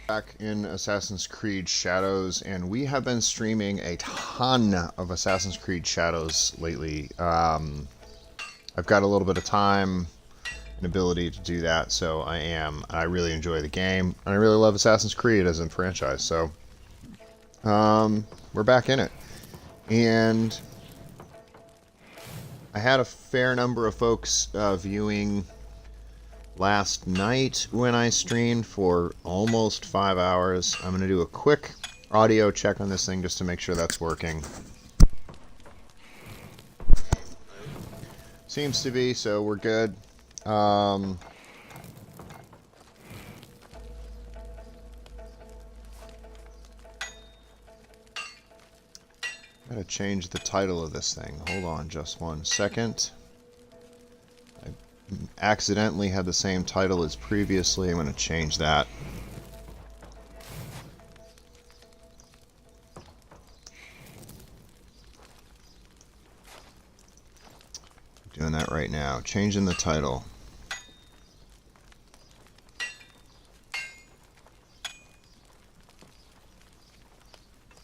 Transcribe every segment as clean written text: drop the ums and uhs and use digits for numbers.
Back in Assassin's Creed Shadows, and we have been streaming a ton of Assassin's Creed Shadows lately. I've got a little bit of time and ability to do that, so I really enjoy the game, and I really love Assassin's Creed as a franchise, so we're back in it. And I had a fair number of folks viewing last night when I streamed for almost 5 hours. I'm going to do a quick audio check on this thing just to make sure that's working. Seems to be, so we're good. Gotta change the title of this thing. Hold on just 1 second. I accidentally had the same title as previously. I'm gonna change that. Doing that right now. Changing the title.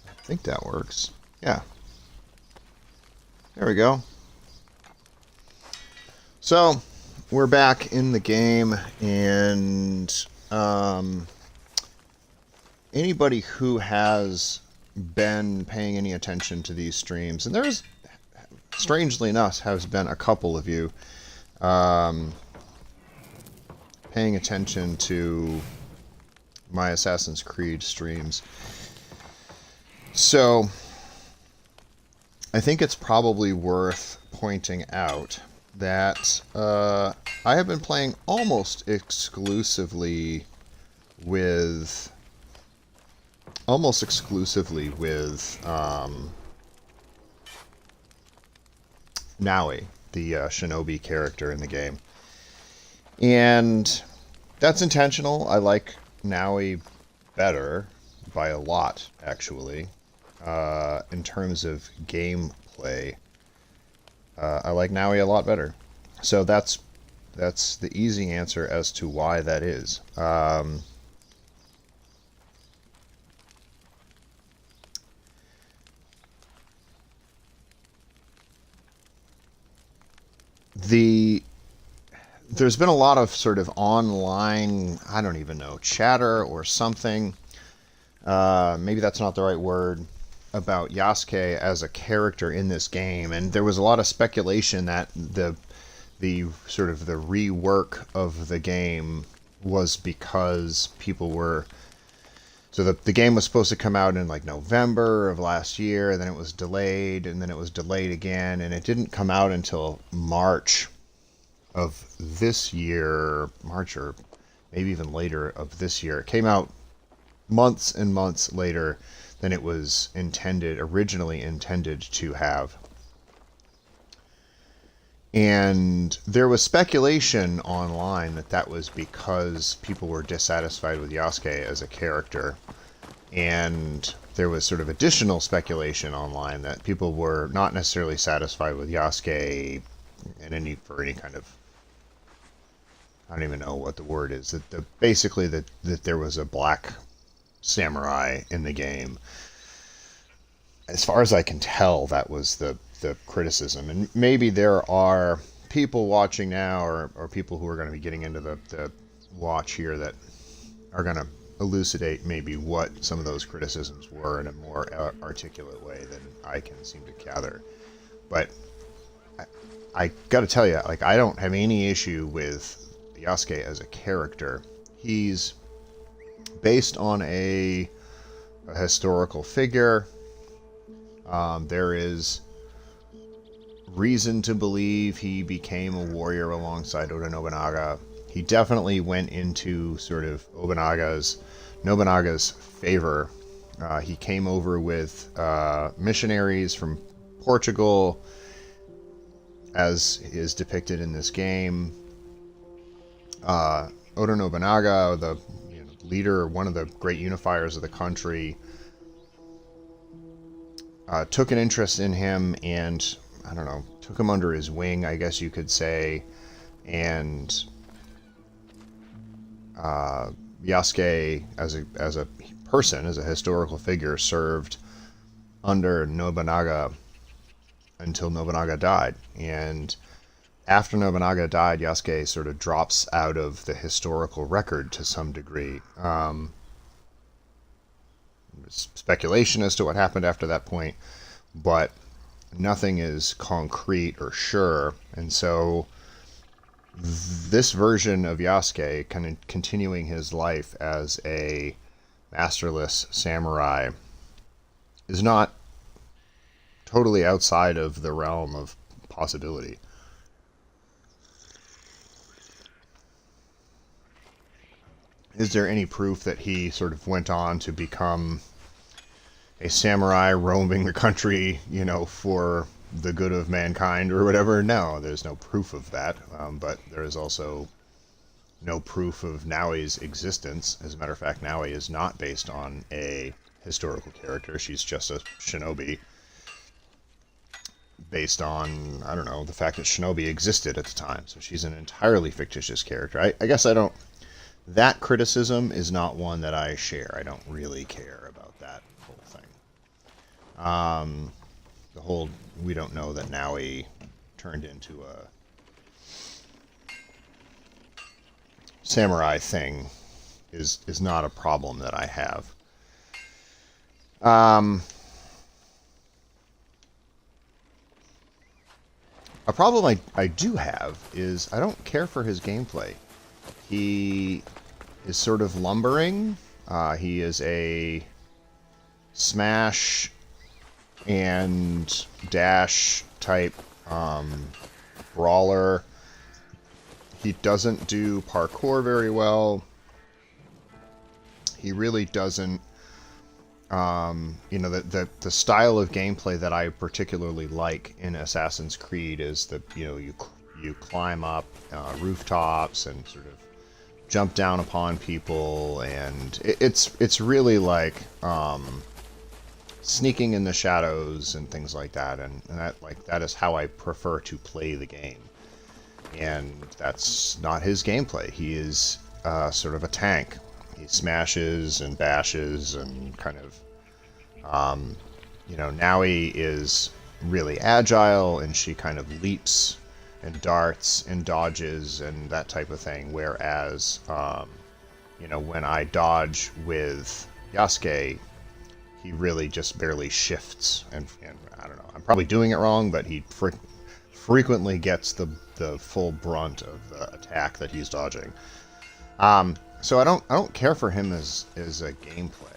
I think that works. Yeah. There we go. So, we're back in the game, and anybody who has been paying any attention to these streams, and there's, strangely enough, has been a couple of you paying attention to my Assassin's Creed streams. So, I think it's probably worth pointing out that I have been playing almost exclusively with Naui, the shinobi character in the game. And that's intentional. I like Naui better by a lot, actually. In terms of gameplay, I like Naui a lot better. So that's the easy answer as to why that is. There's been a lot of sort of online, I don't even know, chatter or something. Maybe that's not the right word, about Yasuke as a character in this game, and there was a lot of speculation that the sort of the rework of the game was because people were, so the game was supposed to come out in like November of last year, then it was delayed, and then it was delayed again, and it didn't come out until March of this year, March or maybe even later of this year. It came out months and months later than it was originally intended to have. And there was speculation online that was because people were dissatisfied with Yasuke as a character. And there was sort of additional speculation online that people were not necessarily satisfied with Yasuke for any kind of, I don't even know what the word is, basically that there was a black samurai in the game. As far as I can tell, that was the criticism. And maybe there are people watching now, or people who are going to be getting into the watch here, that are going to elucidate maybe what some of those criticisms were in a more articulate way than I can seem to gather. But I got to tell you, like, I don't have any issue with Yasuke as a character. He's based on a historical figure. There is reason to believe he became a warrior alongside Oda Nobunaga. He definitely went into sort of Nobunaga's favor. He came over with missionaries from Portugal, as is depicted in this game. Oda Nobunaga, the leader, one of the great unifiers of the country, took an interest in him and, I don't know, took him under his wing, I guess you could say, and Yasuke, as a person, as a historical figure, served under Nobunaga until Nobunaga died. And after Nobunaga died, Yasuke sort of drops out of the historical record to some degree. Speculation as to what happened after that point, but nothing is concrete or sure. And so this version of Yasuke, kind of continuing his life as a masterless samurai, is not totally outside of the realm of possibility. Is there any proof that he sort of went on to become a samurai roaming the country, for the good of mankind or whatever? No, there's no proof of that. But there is also no proof of Naui's existence. As a matter of fact, Naui is not based on a historical character. She's just a shinobi based on, I don't know, the fact that shinobi existed at the time. So she's an entirely fictitious character. I guess I don't... That criticism is not one that I share. I don't really care about that whole thing. The whole, we don't know that Naui turned into a samurai thing is not a problem that I have. A problem I do have is I don't care for his gameplay. He is sort of lumbering. He is a smash and dash type brawler. He doesn't do parkour very well. He really doesn't. The style of gameplay that I particularly like in Assassin's Creed is you climb up rooftops and sort of jump down upon people, and it's really like sneaking in the shadows and things like that, and that is how I prefer to play the game. And that's not his gameplay. He is sort of a tank. He smashes and bashes and kind of, Naui is really agile, and she kind of leaps and darts and dodges and that type of thing. Whereas, when I dodge with Yasuke, he really just barely shifts. And I don't know, I'm probably doing it wrong, but he frequently gets the full brunt of the attack that he's dodging. So I don't care for him as a gameplay.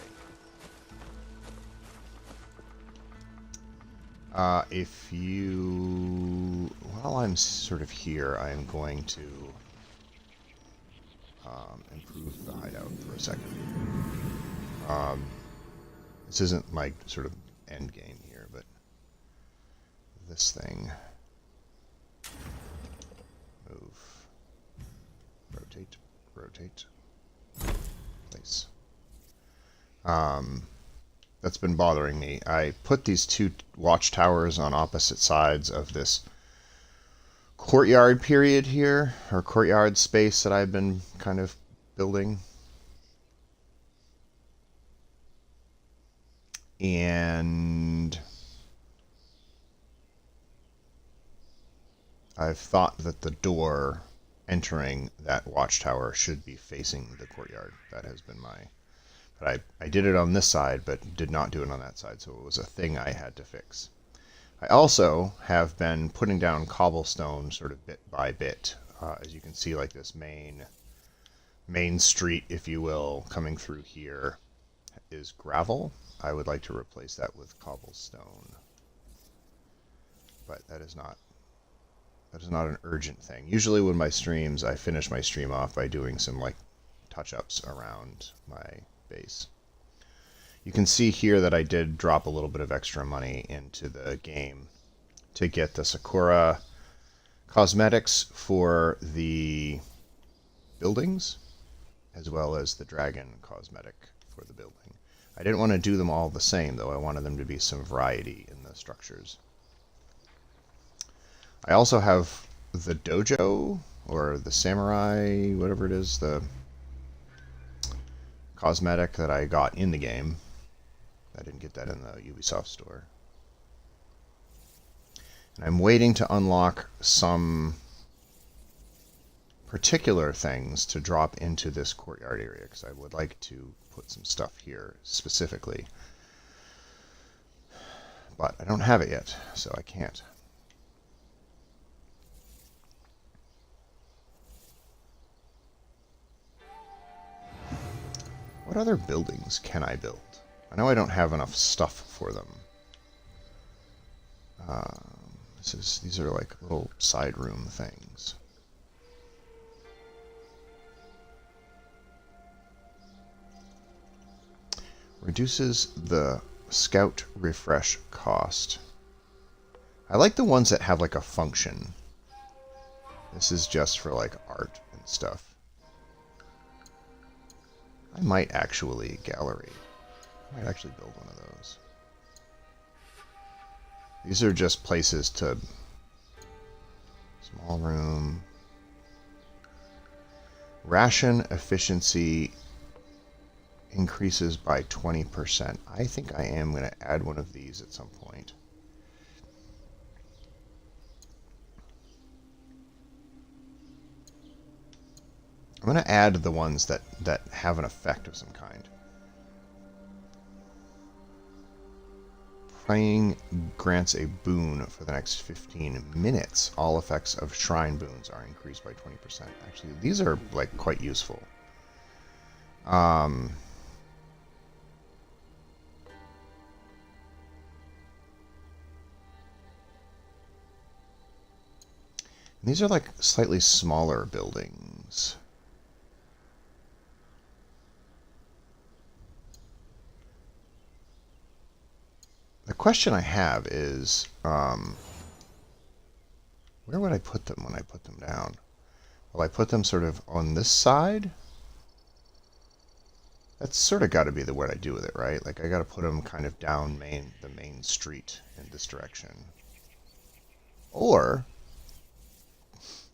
While I'm sort of here, I'm going to improve the hideout for a second. This isn't my sort of end game here, but this thing. Move. Rotate. Rotate. Place. That's been bothering me. I put these two watchtowers on opposite sides of this courtyard period here, or courtyard space that I've been kind of building. And I've thought that the door entering that watchtower should be facing the courtyard. That has been my... But I did it on this side, but did not do it on that side, so it was a thing I had to fix. I also have been putting down cobblestone sort of bit by bit. As you can see, like this main street, if you will, coming through here is gravel. I would like to replace that with cobblestone. But that is not an urgent thing. Usually when my streams, I finish my stream off by doing some like touch-ups around my base. You can see here that I did drop a little bit of extra money into the game to get the Sakura cosmetics for the buildings, as well as the dragon cosmetic for the building. I didn't want to do them all the same, though. I wanted them to be some variety in the structures. I also have the dojo, or the samurai, whatever it is, the cosmetic that I got in the game. I didn't get that in the Ubisoft store. And I'm waiting to unlock some particular things to drop into this courtyard area, because I would like to put some stuff here specifically. But I don't have it yet, so I can't. What other buildings can I build? I know I don't have enough stuff for them. These are like little side room things. Reduces the scout refresh cost. I like the ones that have like a function. This is just for like art and stuff. I might actually gallery. I might actually build one of those. These are just places to... Small room. Ration efficiency increases by 20%. I think I am going to add one of these at some point. I'm going to add the ones that have an effect of some kind. Praying grants a boon for the next 15 minutes. All effects of shrine boons are increased by 20%. Actually, these are like quite useful. These are like slightly smaller buildings. The question I have is, where would I put them when I put them down? Will I put them sort of on this side? That's sort of got to be the what I do with it, right? Like I got to put them kind of down the main street in this direction. Or,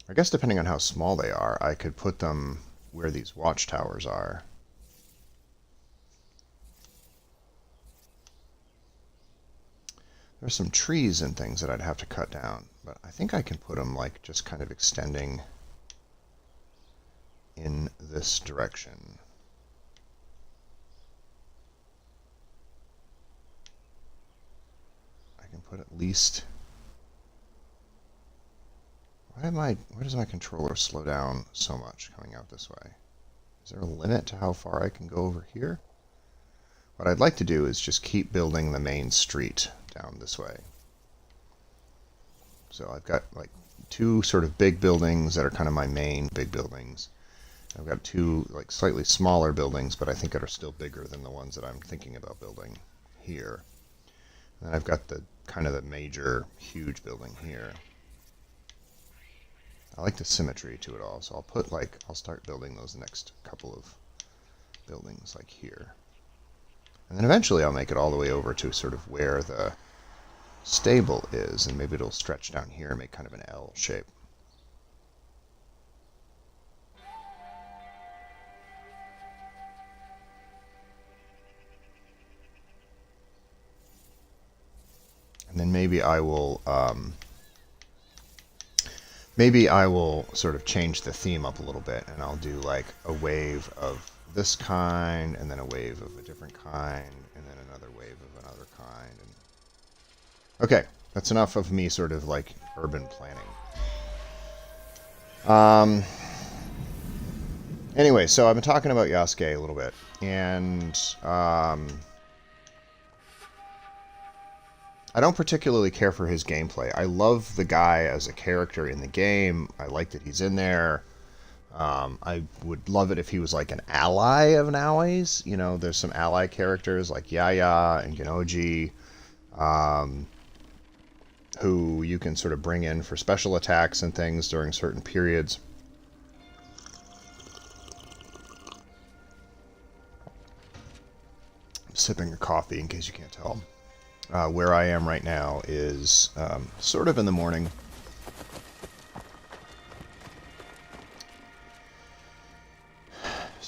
I guess depending on how small they are, I could put them where these watchtowers are. There's some trees and things that I'd have to cut down, but I think I can put them like just kind of extending in this direction. I can put at least... Why does my controller slow down so much coming out this way? Is there a limit to how far I can go over here? What I'd like to do is just keep building the main street down this way. So I've got like two sort of big buildings that are kind of my main big buildings. I've got two like slightly smaller buildings, but I think that are still bigger than the ones that I'm thinking about building here. And then I've got the kind of the major huge building here. I like the symmetry to it all, so I'll start building those next couple of buildings like here. And then eventually I'll make it all the way over to sort of where the stable is, and maybe it'll stretch down here and make kind of an L shape. And then maybe I will sort of change the theme up a little bit, and I'll do like a wave of this kind, and then a wave of a different kind, and then another wave of another kind. And... Okay, that's enough of me sort of like urban planning. Anyway, so I've been talking about Yasuke a little bit, and I don't particularly care for his gameplay. I love the guy as a character in the game. I like that he's in there. I would love it if he was like an ally of Naoi's. You know, there's some ally characters like Yaya and Genoji, who you can sort of bring in for special attacks and things during certain periods. I'm sipping a coffee in case you can't tell. Where I am right now is sort of in the morning.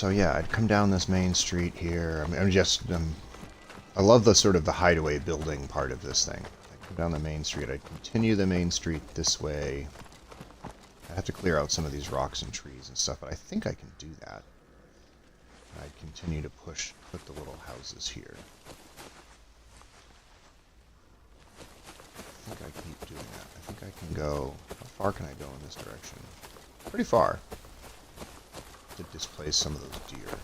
So yeah, I'd come down this main street here. I love the sort of the hideaway building part of this thing. I'd come down the main street. I'd continue the main street this way. I have to clear out some of these rocks and trees and stuff, but I think I can do that. I'd continue to put the little houses here. I think I keep doing that. I think I can go... How far can I go in this direction? Pretty far. To displace some of those deer.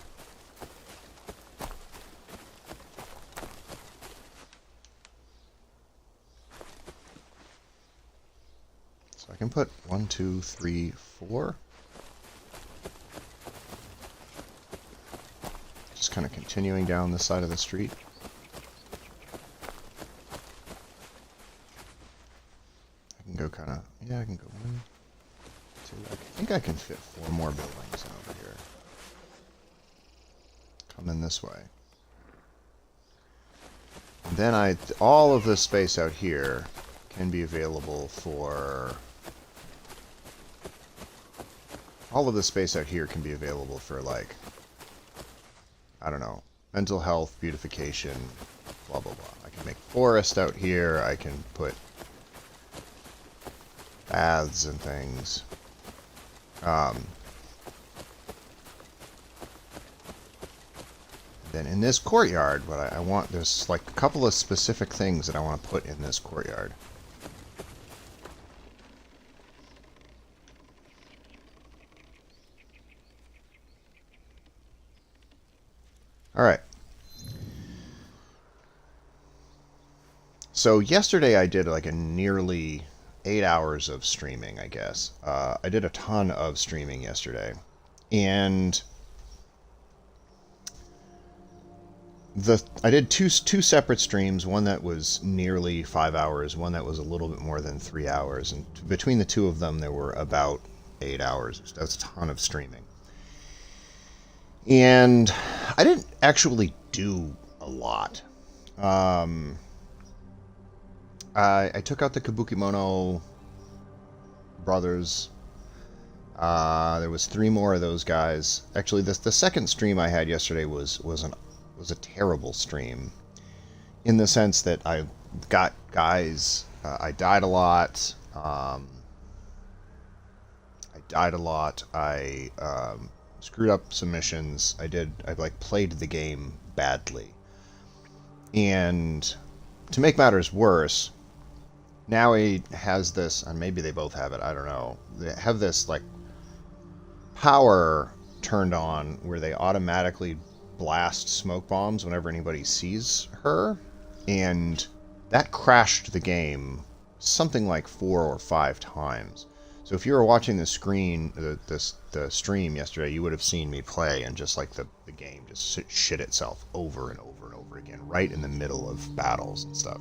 So I can put 1, 2, 3, 4. Just kind of continuing down this side of the street. I can go kind of... Yeah, I can go 1, 2... I think I can fit 4 more buildings in over here. Come in this way. And then all of this space out here can be available for... All of this space out here can be available for, like, I don't know, mental health, beautification, blah, blah, blah. I can make forest out here. I can put baths and things. Then in this courtyard, what I want, there's like a couple of specific things that I want to put in this courtyard. Alright. So yesterday I did like a nearly 8 hours of streaming, I guess. I did a ton of streaming yesterday. And I did two separate streams, one that was nearly 5 hours, one that was a little bit more than 3 hours. And between the two of them, there were about 8 hours. That's a ton of streaming. And I didn't actually do a lot. I took out the Kabukimono brothers. There was 3 more of those guys. Actually, the second stream I had yesterday was a terrible stream, in the sense that I got guys. I died a lot. I screwed up some missions. I like played the game badly, and to make matters worse, now he has this, and maybe they both have it, I don't know. They have this like power turned on where they automatically blast smoke bombs whenever anybody sees her, and that crashed the game something like 4 or 5 times. So if you were watching the stream yesterday, you would have seen me play, and just like the game just shit itself over and over and over again, right in the middle of battles and stuff.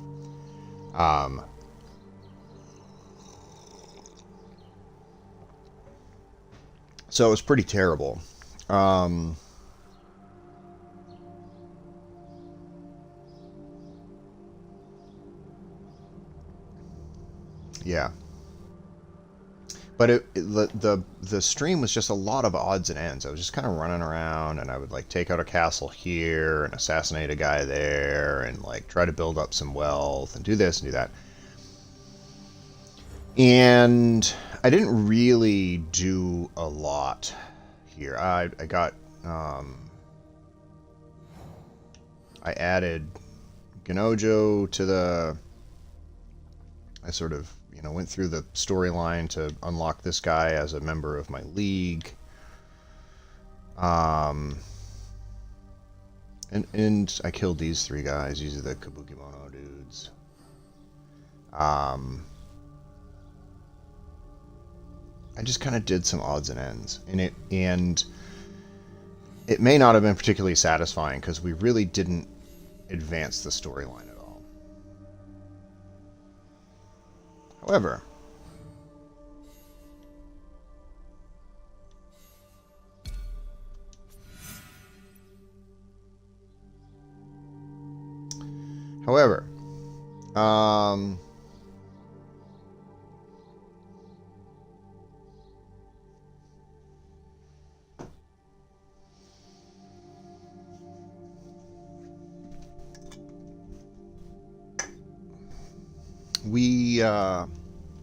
So it was pretty terrible. Yeah. But the stream was just a lot of odds and ends. I was just kind of running around, and I would like take out a castle here and assassinate a guy there, and like try to build up some wealth and do this and do that. And I didn't really do a lot here. I got I added Ganojo to the... I sort of, went through the storyline to unlock this guy as a member of my league. And I killed these 3 guys. These are the Kabukimono dudes. I just kind of did some odds and ends. And it may not have been particularly satisfying, because we really didn't advance the storyline at all. However,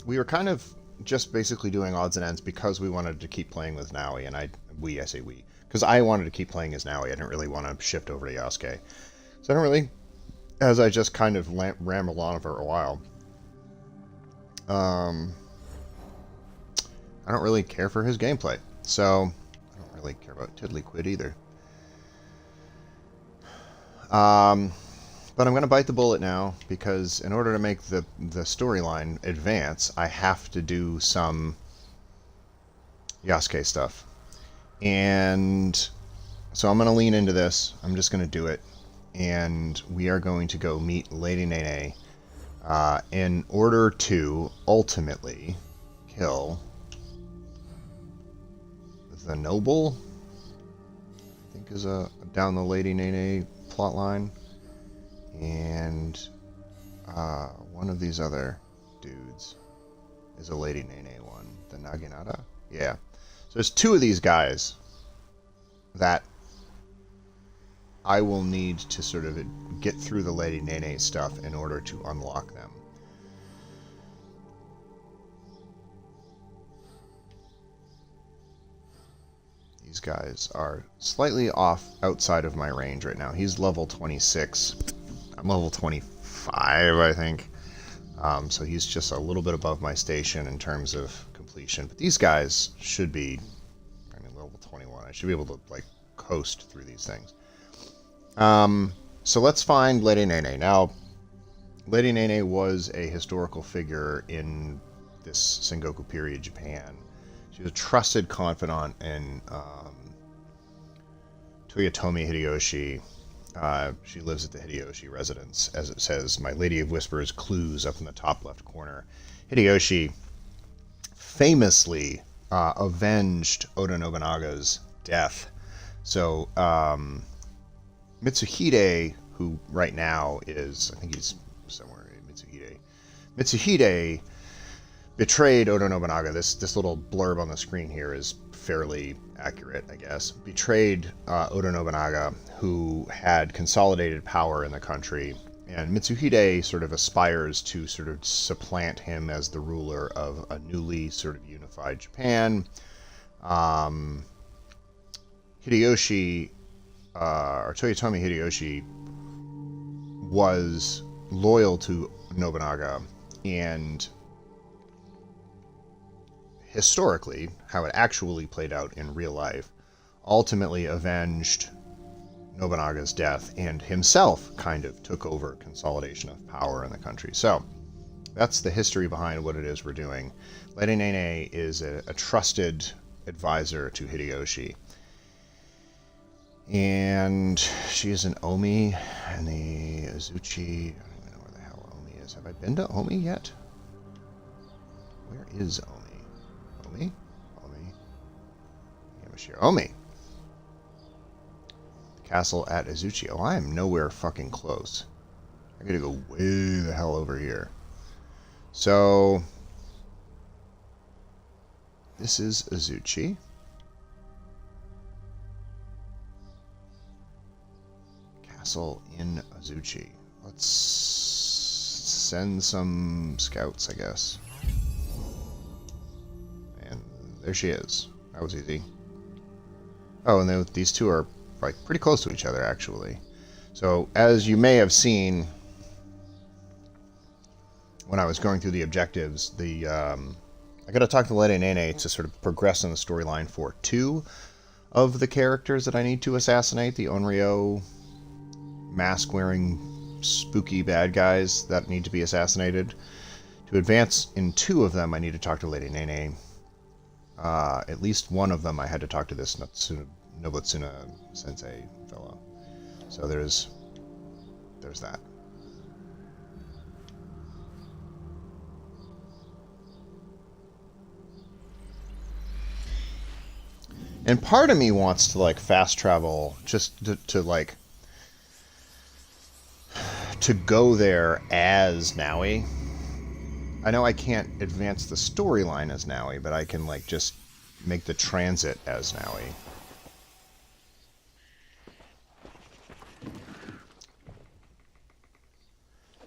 we were kind of just basically doing odds and ends because we wanted to keep playing with Naui, and I say we, because I wanted to keep playing as Naui. I didn't really want to shift over to Yasuke. So I don't really, as I just kind of rambled on for a while, I don't really care for his gameplay. So I don't really care about Tiddlyquid either. But I'm going to bite the bullet now, because in order to make the storyline advance, I have to do some Yasuke stuff. And so I'm going to lean into this. I'm just going to do it. And we are going to go meet Lady Nene in order to ultimately kill the Noble, I think is down the Lady Nene plotline. And one of these other dudes is a Lady Nene one. The Naginata? Yeah. So there's two of these guys that I will need to sort of get through the Lady Nene stuff in order to unlock them. These guys are slightly off outside of my range right now. He's level 26. I'm level 25, I think. So he's just a little bit above my station in terms of completion. But these guys should be, I mean, level 21. I should be able to, like, coast through these things. So let's find Lady Nene. Now, Lady Nene was a historical figure in this Sengoku period Japan. She was a trusted confidant in Toyotomi Hideyoshi. She lives at the Hideyoshi residence, as it says, My Lady of Whispers clues up in the top left corner. Hideyoshi famously avenged Oda Nobunaga's death. So Mitsuhide, who right now is, I think he's somewhere in Mitsuhide. Mitsuhide betrayed Oda Nobunaga. This little blurb on the screen here is fairly accurate, I guess. Betrayed Oda Nobunaga, who had consolidated power in the country, and Mitsuhide sort of aspires to sort of supplant him as the ruler of a newly sort of unified Japan. Hideyoshi, or Toyotomi Hideyoshi, was loyal to Nobunaga, and historically, how it actually played out in real life, ultimately avenged Nobunaga's death and himself kind of took over consolidation of power in the country. So that's the history behind what it is we're doing. Lady Nene is a trusted advisor to Hideyoshi. And she is an Omi and the Azuchi. I don't even know where the hell Omi is. Have I been to Omi yet? Where is Omi? Omi? Yamashiro. Omi! The castle at Azuchi. Oh, I am nowhere fucking close. I gotta go way the hell over here. So, this is Azuchi. Castle in Azuchi. Let's send some scouts, I guess. And there she is. That was easy. Oh, and these two are like pretty close to each other, actually. So, as you may have seen when I was going through the objectives, I got to talk to Lady Nene to sort of progress in the storyline for two of the characters that I need to assassinate. The Onryo mask-wearing spooky bad guys that need to be assassinated. To advance in two of them, I need to talk to Lady Nene. At least one of them I had to talk to this Nobutsuna Sensei fellow. So there's that. And part of me wants to like fast travel just to go there as Naui. I know I can't advance the storyline as Naui, but I can like just make the transit as Naui.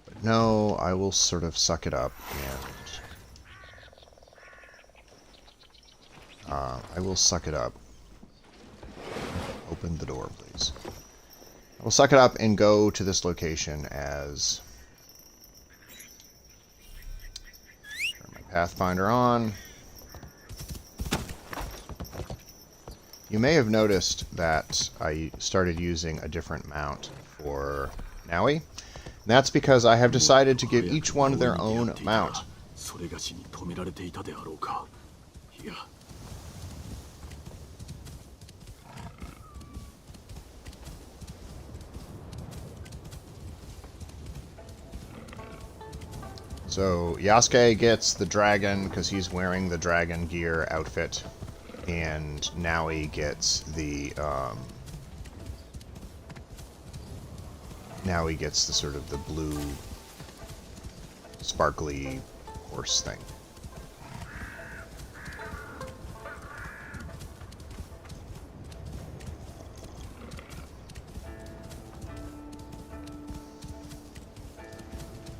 But No, I will sort of suck it up and... I will suck it up. Open the door, please. I will suck it up and go to this location as... Turn my Pathfinder on. You may have noticed that I started using a different mount for Naui. And that's because I have decided to give each one their own mount. So Yasuke gets the dragon because he's wearing the dragon gear outfit, and Naui gets the sort of the blue sparkly horse thing.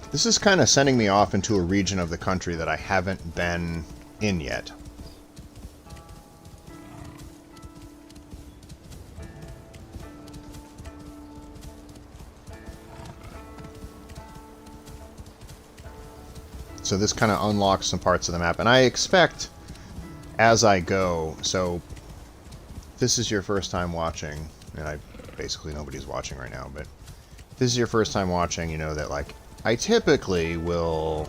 This is kind of sending me off into a region of the country that I haven't been in yet. So this kind of unlocks some parts of the map, and I expect as I go, so this is your first time watching, and basically nobody's watching right now, but if this is your first time watching, you know that like I typically will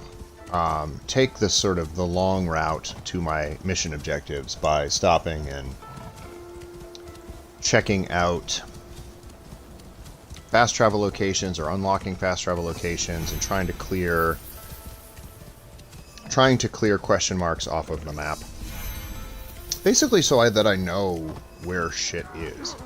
take this sort of the long route to my mission objectives by stopping and checking out fast travel locations or unlocking fast travel locations and trying to clear question marks off of the map. Basically so that I know where shit is.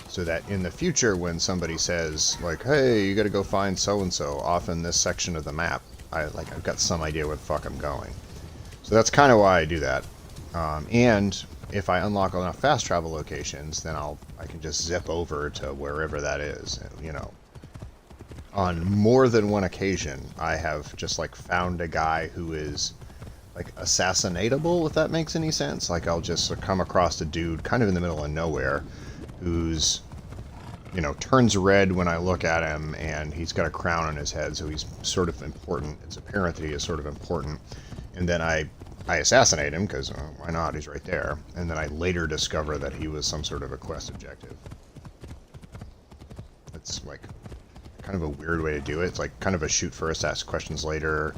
So that in the future when somebody says, like, hey, you gotta go find so-and-so off in this section of the map, I've got some idea where the fuck I'm going. So that's kind of why I do that. And if I unlock enough fast travel locations, then I can just zip over to wherever that is, you know. On more than one occasion, I have just, like, found a guy who is, like, assassinatable, if that makes any sense. Like, I'll just come across a dude kind of in the middle of nowhere who's, you know, turns red when I look at him, and he's got a crown on his head, so he's sort of important. It's apparent that he is sort of important. And then I assassinate him, because why not? He's right there. And then I later discover that he was some sort of a quest objective. It's, like, kind of a weird way to do it. It's like kind of a shoot first, ask questions later,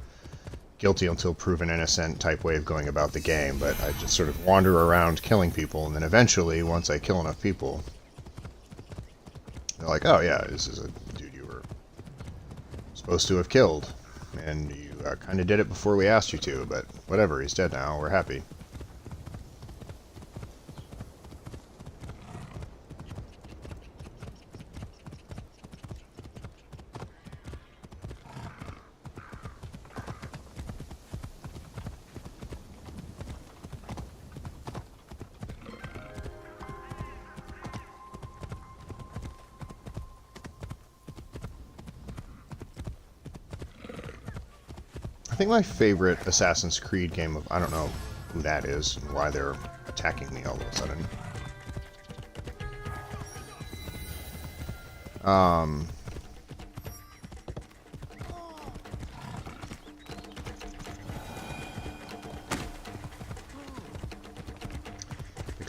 guilty until proven innocent type way of going about the game, but I just sort of wander around killing people, and then eventually, once I kill enough people, they're like, oh yeah, this is a dude you were supposed to have killed, and you kind of did it before we asked you to, but whatever, he's dead now, we're happy. I think my favorite Assassin's Creed game I don't know who that is and why they're attacking me all of a sudden.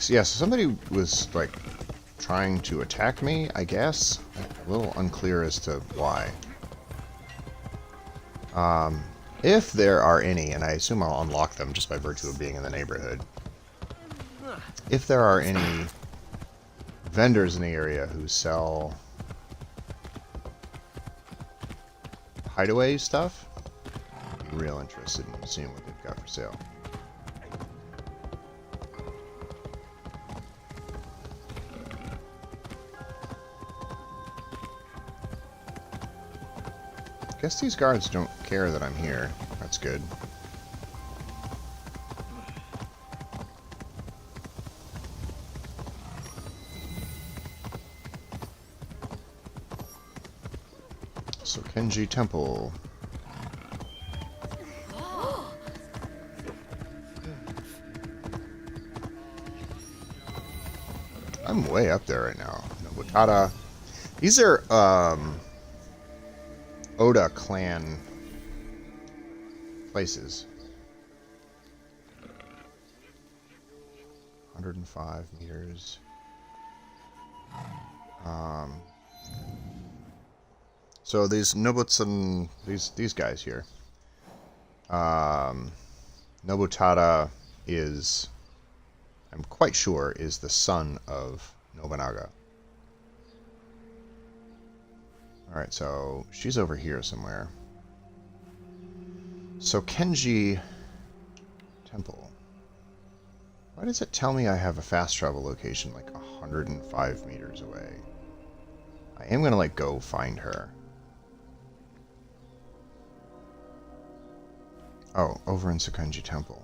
Yeah, so somebody was, like, trying to attack me, I guess. A little unclear as to why. If there are any, and I assume I'll unlock them just by virtue of being in the neighborhood. If there are any vendors in the area who sell hideaway stuff, I'd be real interested in seeing what they've got for sale. I guess these guards don't care that I'm here. That's good. So Kenji Temple. I'm way up there right now. Nobutada. These are Oda clan places. 105 meters. So these Nobutsun, these guys here. Nobutada is, I'm quite sure, is the son of Nobunaga. Alright, so she's over here somewhere. So Kenji Temple. Why does it tell me I have a fast travel location like 105 meters away? I am gonna like go find her. Oh, over in Sokenji Temple.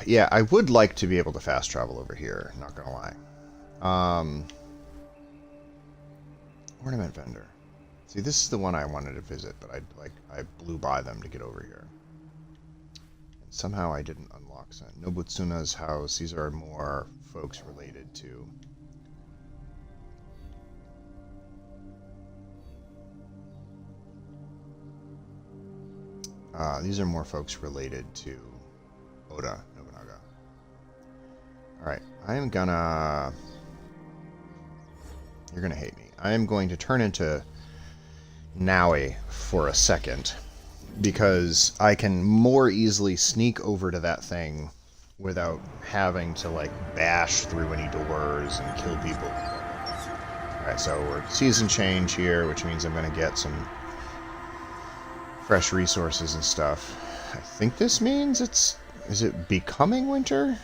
Yeah, I would like to be able to fast travel over here, not gonna lie. Ornament vendor. See, this is the one I wanted to visit, but I blew by them to get over here. And somehow I didn't unlock some. Nobutsuna's house. These are more folks related to. These are more folks related to Oda Nobunaga. Alright, I am gonna... You're gonna hate me. I am going to turn into Naui for a second, because I can more easily sneak over to that thing without having to, like, bash through any doors and kill people. Alright, so we're season change here, which means I'm gonna get some fresh resources and stuff. I think this means it's... Is it becoming winter?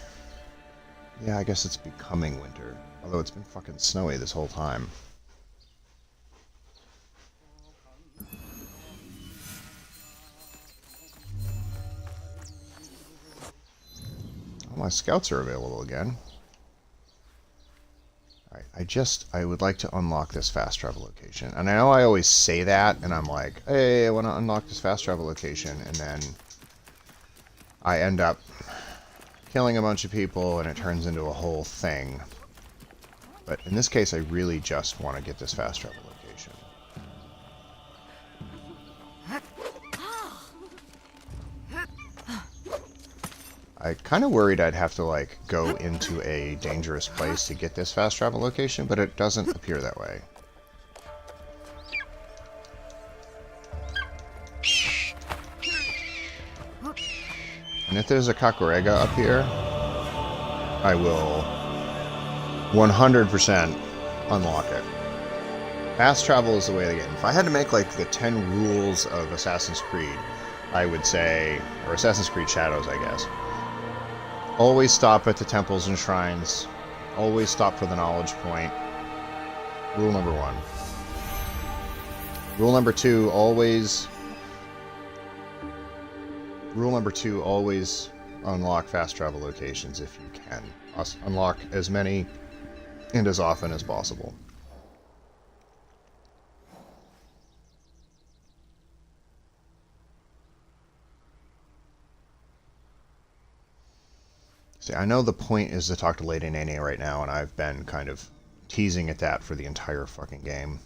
Yeah, I guess it's becoming winter. Although it's been fucking snowy this whole time. All my scouts are available again. Alright, I would like to unlock this fast travel location. And I know I always say that, and I'm like, hey, I want to unlock this fast travel location, and then I end up killing a bunch of people, and it turns into a whole thing. But in this case, I really just want to get this fast travel location. I kind of worried I'd have to, like, go into a dangerous place to get this fast travel location, but it doesn't appear that way. And if there's a Kakurega up here, I will 100% unlock it. Fast travel is the way of the game. If I had to make, like, the 10 rules of Assassin's Creed, I would say, or Assassin's Creed Shadows, I guess. Always stop at the temples and shrines. Always stop for the knowledge point. Rule number 1. Rule number 2, always... Rule number 2, always unlock fast travel locations if you can. Unlock as many and as often as possible. See, I know the point is to talk to Lady Nene right now, and I've been kind of teasing at that for the entire fucking game.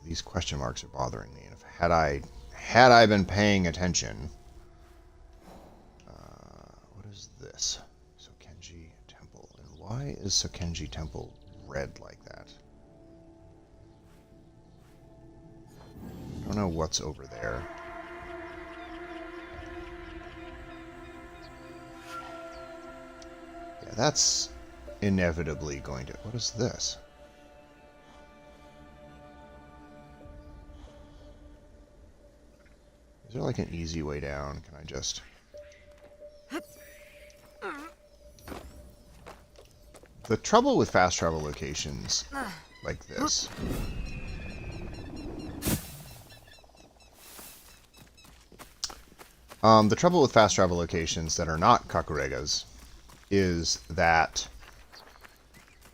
These question marks are bothering me, and if had I been paying attention, what is this? Sokenji Temple, and why is Sokenji Temple red like that? I don't know what's over there. Yeah, that's inevitably going to... What is this? Is there like an easy way down? Can I just... The trouble with fast travel locations like this... the trouble with fast travel locations that are not Kakuregas is that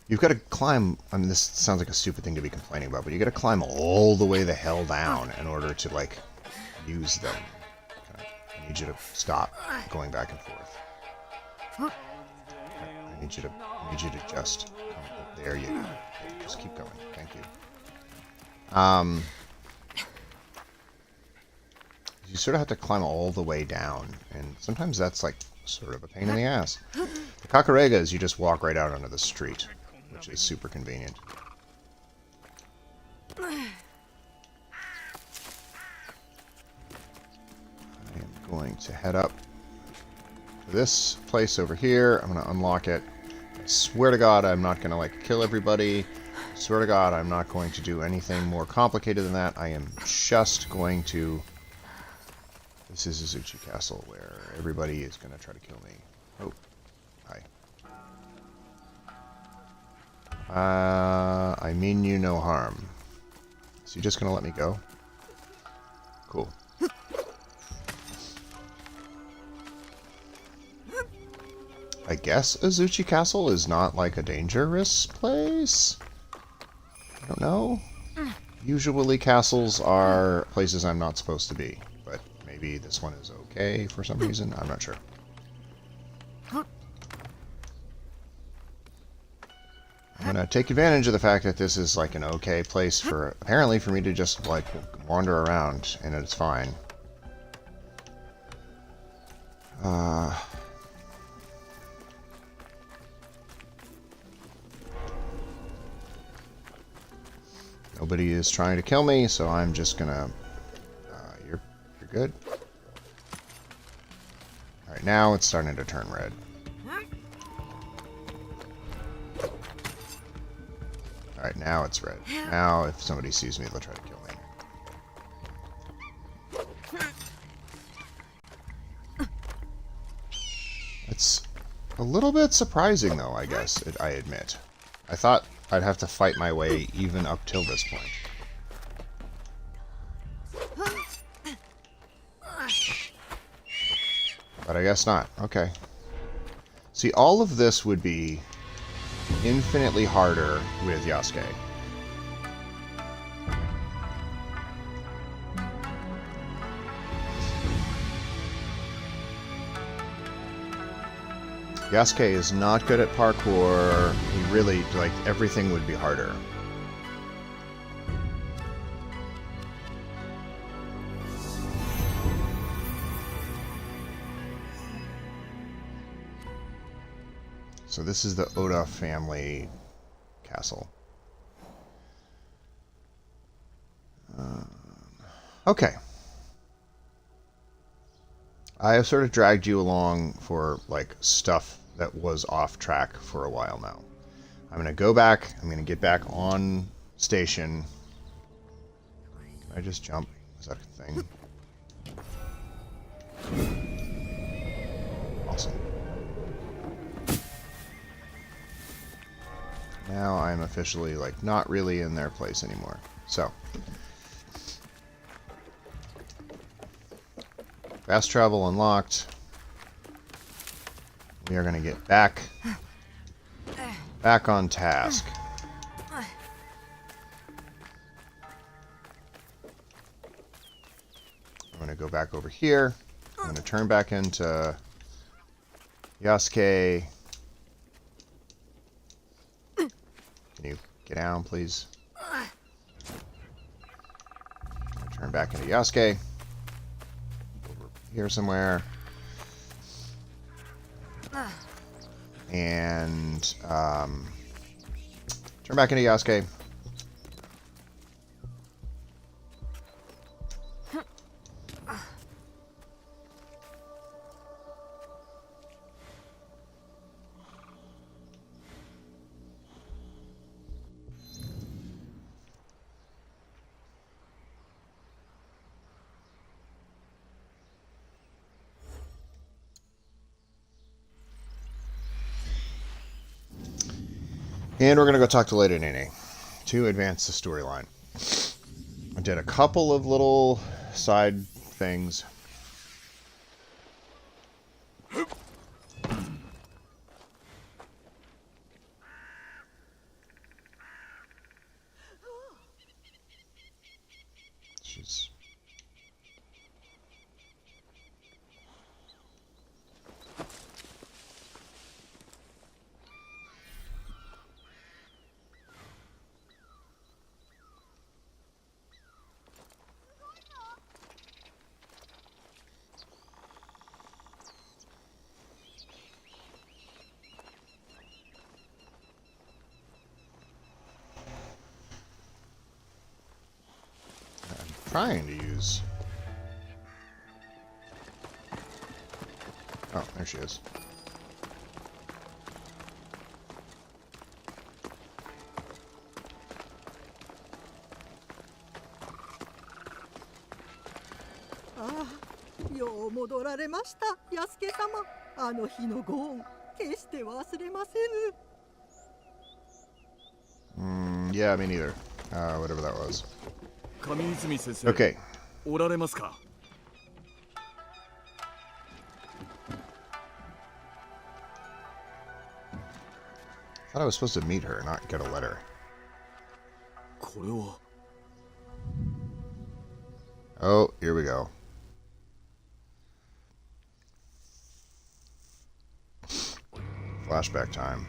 you've got to climb... I mean, this sounds like a stupid thing to be complaining about, but you got to climb all the way the hell down in order to, like... use them. Okay. I need you to stop going back and forth. I need you to just come. There you go. Just keep going. Thank you. You sort of have to climb all the way down, and sometimes that's like sort of a pain in the ass. The Kakaregas, you just walk right out onto the street, which is super convenient. I am going to head up to this place over here. I'm going to unlock it. I swear to God, I'm not going to like kill everybody. I swear to God, I'm not going to do anything more complicated than that. I am just going to... This is Azuchi Castle, where everybody is going to try to kill me. Oh, hi. I mean you no harm. So you're just going to let me go? Cool. I guess Azuchi Castle is not like a dangerous place? I don't know. Usually castles are places I'm not supposed to be, but maybe this one is okay for some reason. I'm not sure. I'm gonna take advantage of the fact that this is like an okay place for, apparently, for me to just like wander around, and it's fine. Nobody is trying to kill me, so I'm just gonna... you're good. Alright, now it's starting to turn red. Alright, now it's red. Now, if somebody sees me, they'll try to kill me. It's a little bit surprising, though, I guess, I admit. I thought I'd have to fight my way even up till this point. But I guess not. Okay. See, all of this would be infinitely harder with Yasuke. Yasuke is not good at parkour. He really, like, everything would be harder. So this is the Oda family castle. Okay. I have sort of dragged you along for, like, stuff that was off track for a while now. I'm going to go back. I'm going to get back on station. Can I just jump? Is that a thing? Awesome. Now I'm officially, like, not really in their place anymore. So. Fast travel unlocked. We are going to get back on task. I'm going to go back over here. I'm going to turn back into Yasuke. Can you get down, please? Turn back into Yasuke. Over here somewhere. And turn back into Yasuke. And we're going to go talk to Lady Nene to advance the storyline. I did a couple of little side things. She's... trying to use... Oh, there she is. Ah, よう戻られました、安家様。あの日のご恩、決して忘れませぬ。Yeah, me neither. Whatever that was. 上泉先生。Okay. おられますか。I thought I was supposed to meet her, not get a letter. これは。Oh, here we go. Flashback time.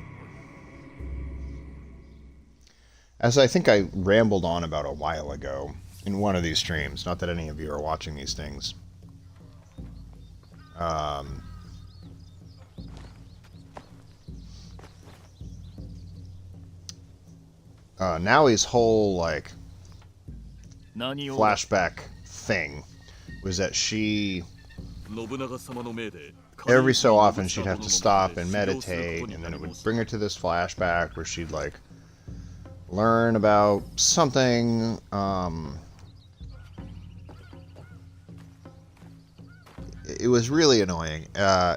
As I think I rambled on about a while ago in one of these streams, not that any of you are watching these things. Naoi's whole, like, flashback thing was that she, every so often she'd have to stop and meditate, and then it would bring her to this flashback where she'd, like, learn about something. It was really annoying.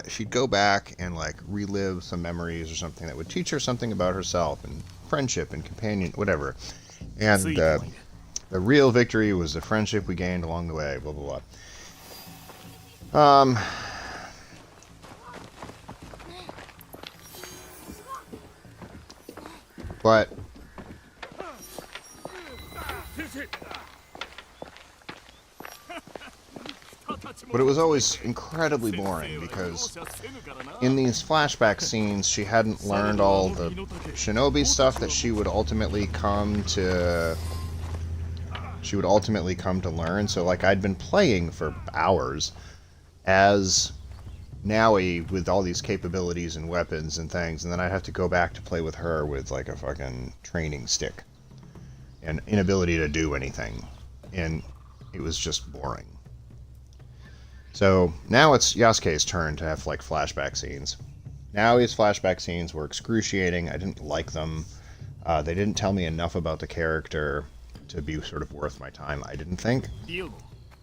She'd go back and, like, relive some memories or something that would teach her something about herself and friendship and companion, whatever. And the real victory was the friendship we gained along the way, blah, blah, blah. But it was always incredibly boring because in these flashback scenes she hadn't learned all the shinobi stuff that she would ultimately come to learn. So, like, I'd been playing for hours as Naoi with all these capabilities and weapons and things, and then I'd have to go back to play with her with, like, a fucking training stick and inability to do anything, and it was just boring. So now it's Yasuke's turn to have, like, flashback scenes. Naoi's flashback scenes were excruciating. I didn't like them. They didn't tell me enough about the character to be sort of worth my time, I didn't think.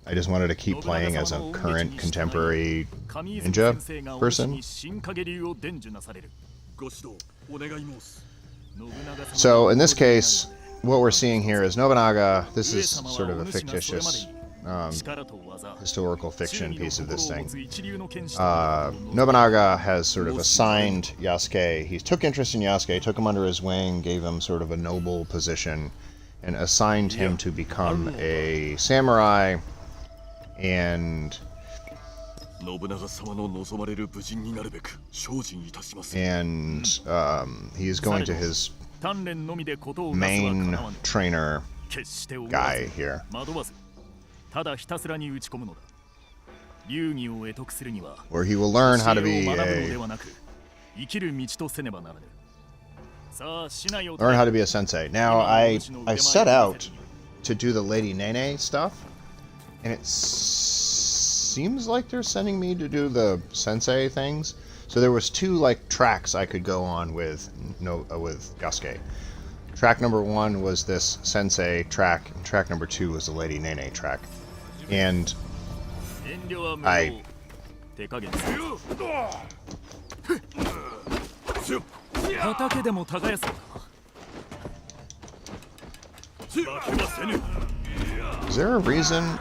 I just wanted to keep playing as a current contemporary ninja person. So in this case, what we're seeing here is Nobunaga. This is sort of a fictitious historical fiction piece of this thing. Nobunaga has sort of assigned Yasuke, he took interest in Yasuke, took him under his wing, gave him sort of a noble position, and assigned him to become a samurai, and he's going to his main trainer guy here. Where he will learn how to be a sensei. Now, I set out to do the Lady Nene stuff, and it seems like they're sending me to do the sensei things. So there was two, like, tracks I could go on with Yasuke. Track number 1 was this sensei track, and track number 2 was the Lady Nene track. And I... Is there a reason?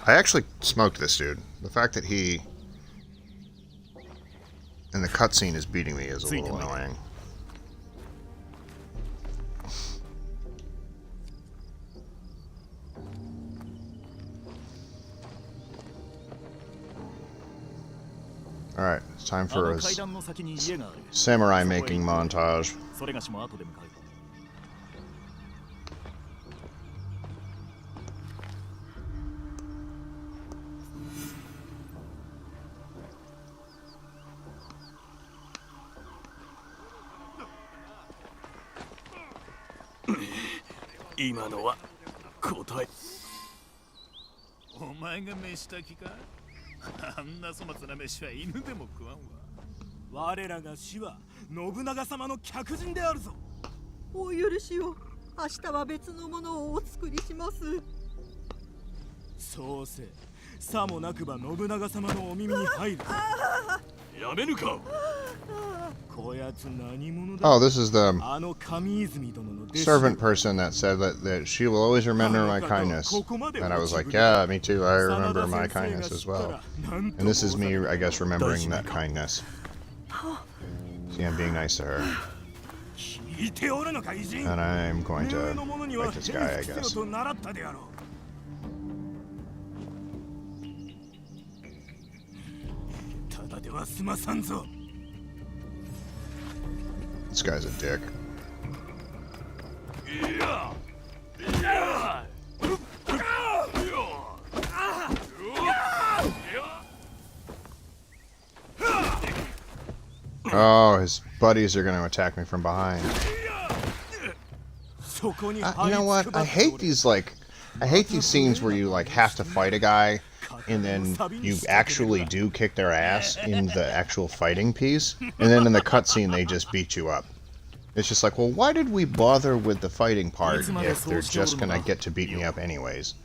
I actually smoked this dude. The fact that he in the cutscene is beating me is a little annoying. Alright, it's time for a 階段の先に家がある。 samurai making montage. それがしも後で向かう。今のは答え。お前が飯炊きか。あんな粗末な飯は犬でも食わんわ。我らが死は信長様の客人であるぞ。お許しを。明日は別のものをお作りします。そうせ。さもなくば信長様のお耳に入る。やめぬか。こやつ何者だ。 Oh, this is the あの上泉殿の弟子。 servant person that said that she will always remember my kindness. And I was like, yeah, me too. I remember my kindness as well. And this is me, I guess, remembering that kindness. See, I'm being nice to her. 聞いておるのか偉人。 And I'm going 目上 to の者には fight this guy, I 兵服せよ guess. と習ったであろう。ただでは済まさんぞ。 This guy's a dick. Oh, his buddies are going to attack me from behind. You know what? I hate these scenes where you like have to fight a guy and then you actually do kick their ass in the actual fighting piece, and then in the cutscene they just beat you up. It's just like, well, why did we bother with the fighting part if they're just gonna get to beat me up anyways?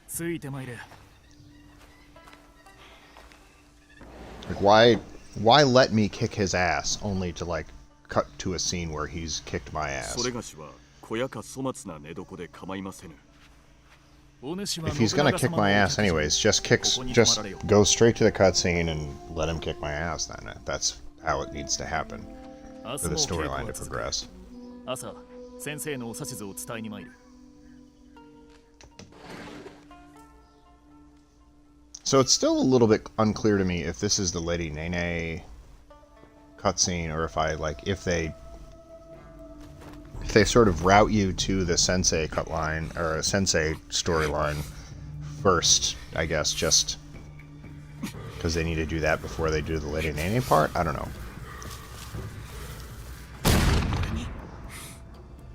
ついてまいれ。 Like, why let me kick his ass only to like cut to a scene where he's kicked my そ ass? れがしは小やか粗末な寝床で構いませぬ。 If he's gonna kick my ass anyways, just go straight to the cutscene and let him kick my ass then. That's how it needs to happen for the storyline to progress. 朝、先生のお指図を伝えに参る。 So it's still a little bit unclear to me if this is the Lady Nene cutscene or if they sort of route you to the sensei cut line or a sensei storyline first, I guess, just because they need to do that before they do the Lady Nene part. I don't know.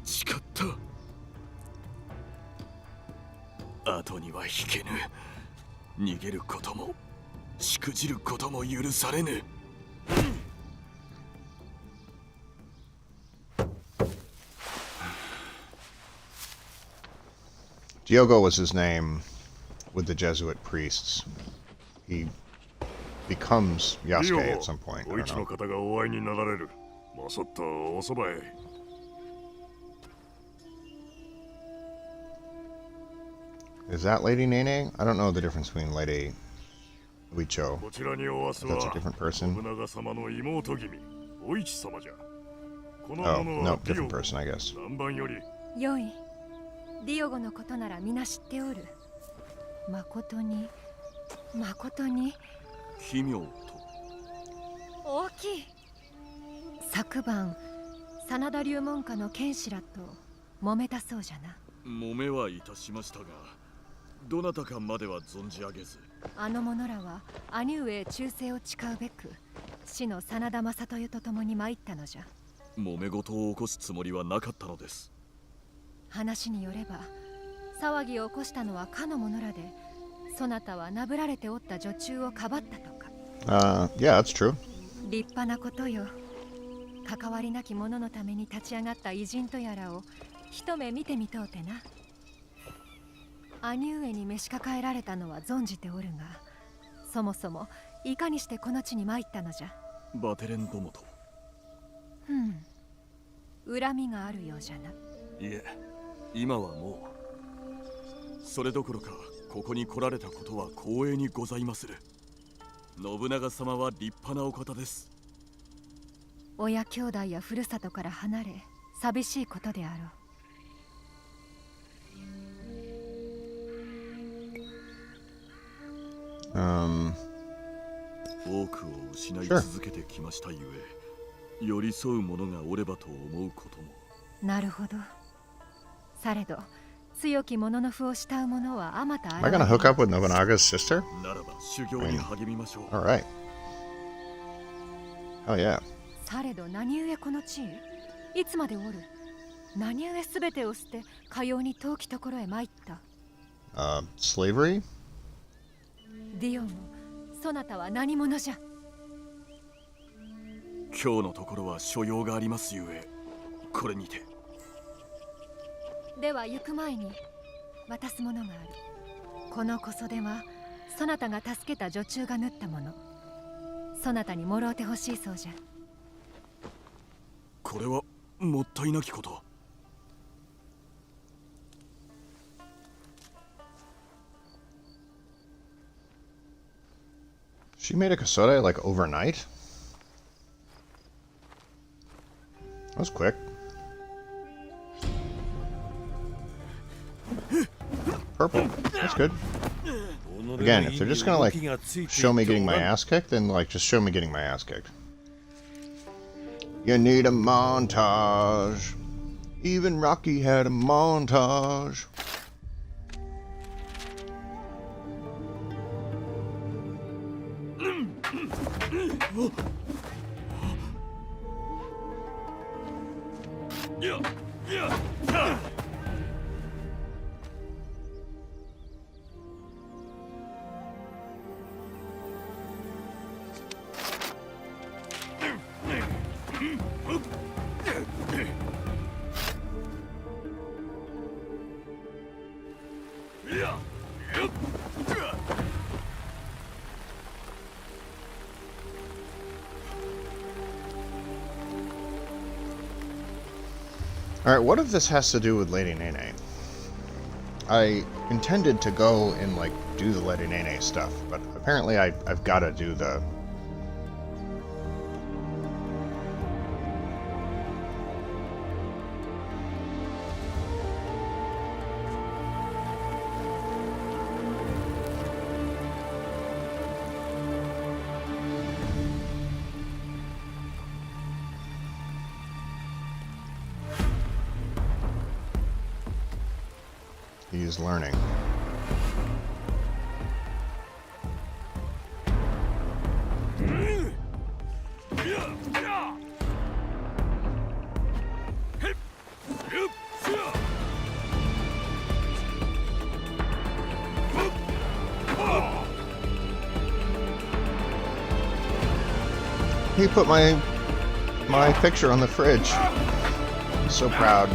誓った。後には引けぬ。逃げることも、しくじることも許されぬ。 Diogo was his name with the Jesuit priests. He becomes Yasuke at some point. I お don't 市の know. 方がお会いになられる。まさったおそばへ。 Is that Lady Nene? I don't know the difference between Lady Uicho. こちらにおわす That's は a different person. 信長様の妹君、お市様じゃ。この Oh, 者 no, はディ different オゴ person, I guess. 南蛮より。よい。ディオゴのことなら皆知っておる。誠に奇妙と。大きい。昨晩真田流門下の剣士らと揉めたそうじゃな。揉めはいたしましたが、どなたかまでは存じ上げず。あの者らは兄上へ忠誠を誓うべく死の真田正豊と共に参ったのじゃ。揉め事を起こすつもりはなかったのです。話によれば騒ぎを起こしたのはかの者らで、そなたはなぶられておった女中をかばったとか。Yeah, that's true. 立派なことよ。関わりなき者のために立ち上がった偉人とやらを一目見てみとうてな。兄上に召し抱えられたのは存じておるが、そもそもいかにしてこの地に参ったのじゃ。バテレンどもと。恨みがあるようじゃな。いえ、今はもう。それどころか、ここに来られたことは光栄にございまする。信長様は立派なお方です。親兄弟やふるさとから離れ、寂しいことであろう。多くを失い続けてきましたゆえ、寄り添う者がおればと思うことも。なるほど。されど強き者の負を慕う者はあまた Am I gonna hook up with Nobunaga's sister? ならば修行に励みましょう。Alright. Oh yeah. されど何故この地へ、いつまでおる。何故すべてを捨てかように遠きところへ参った。Slavery? ディオもそなたは何者じゃ。今日のところは所用がありますゆえ、これにて。では行く前に渡すものがある。この小袖はそなたが助けた女中が縫ったもの。そなたにもろうてほしいそうじゃ。これはもったいなきこと。She made a kasode like overnight? That was quick. Purple. That's good. Again, if they're just gonna like show me getting my ass kicked, then like just show me getting my ass kicked. You need a montage. Even Rocky had a montage. Alright, what if this has to do with Lady Nene? I intended to go and, like, do the Lady Nene stuff, but apparently I've got to do the... He's learning. He put my picture on the fridge. I'm so proud.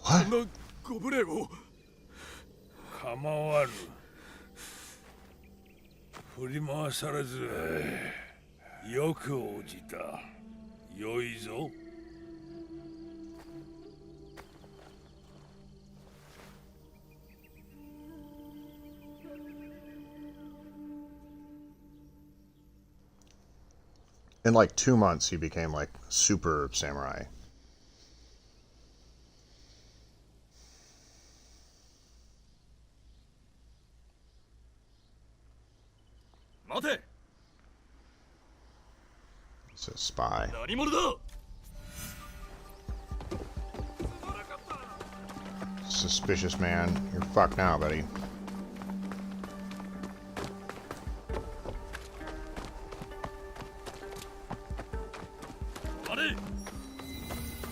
What? ご無礼を。構わぬ。振り回されずよく応じた。良いぞ。In like 2 months, he became like super samurai. 待て。 He's a spy. 何者だ。 Suspicious man. You're fucked now, buddy.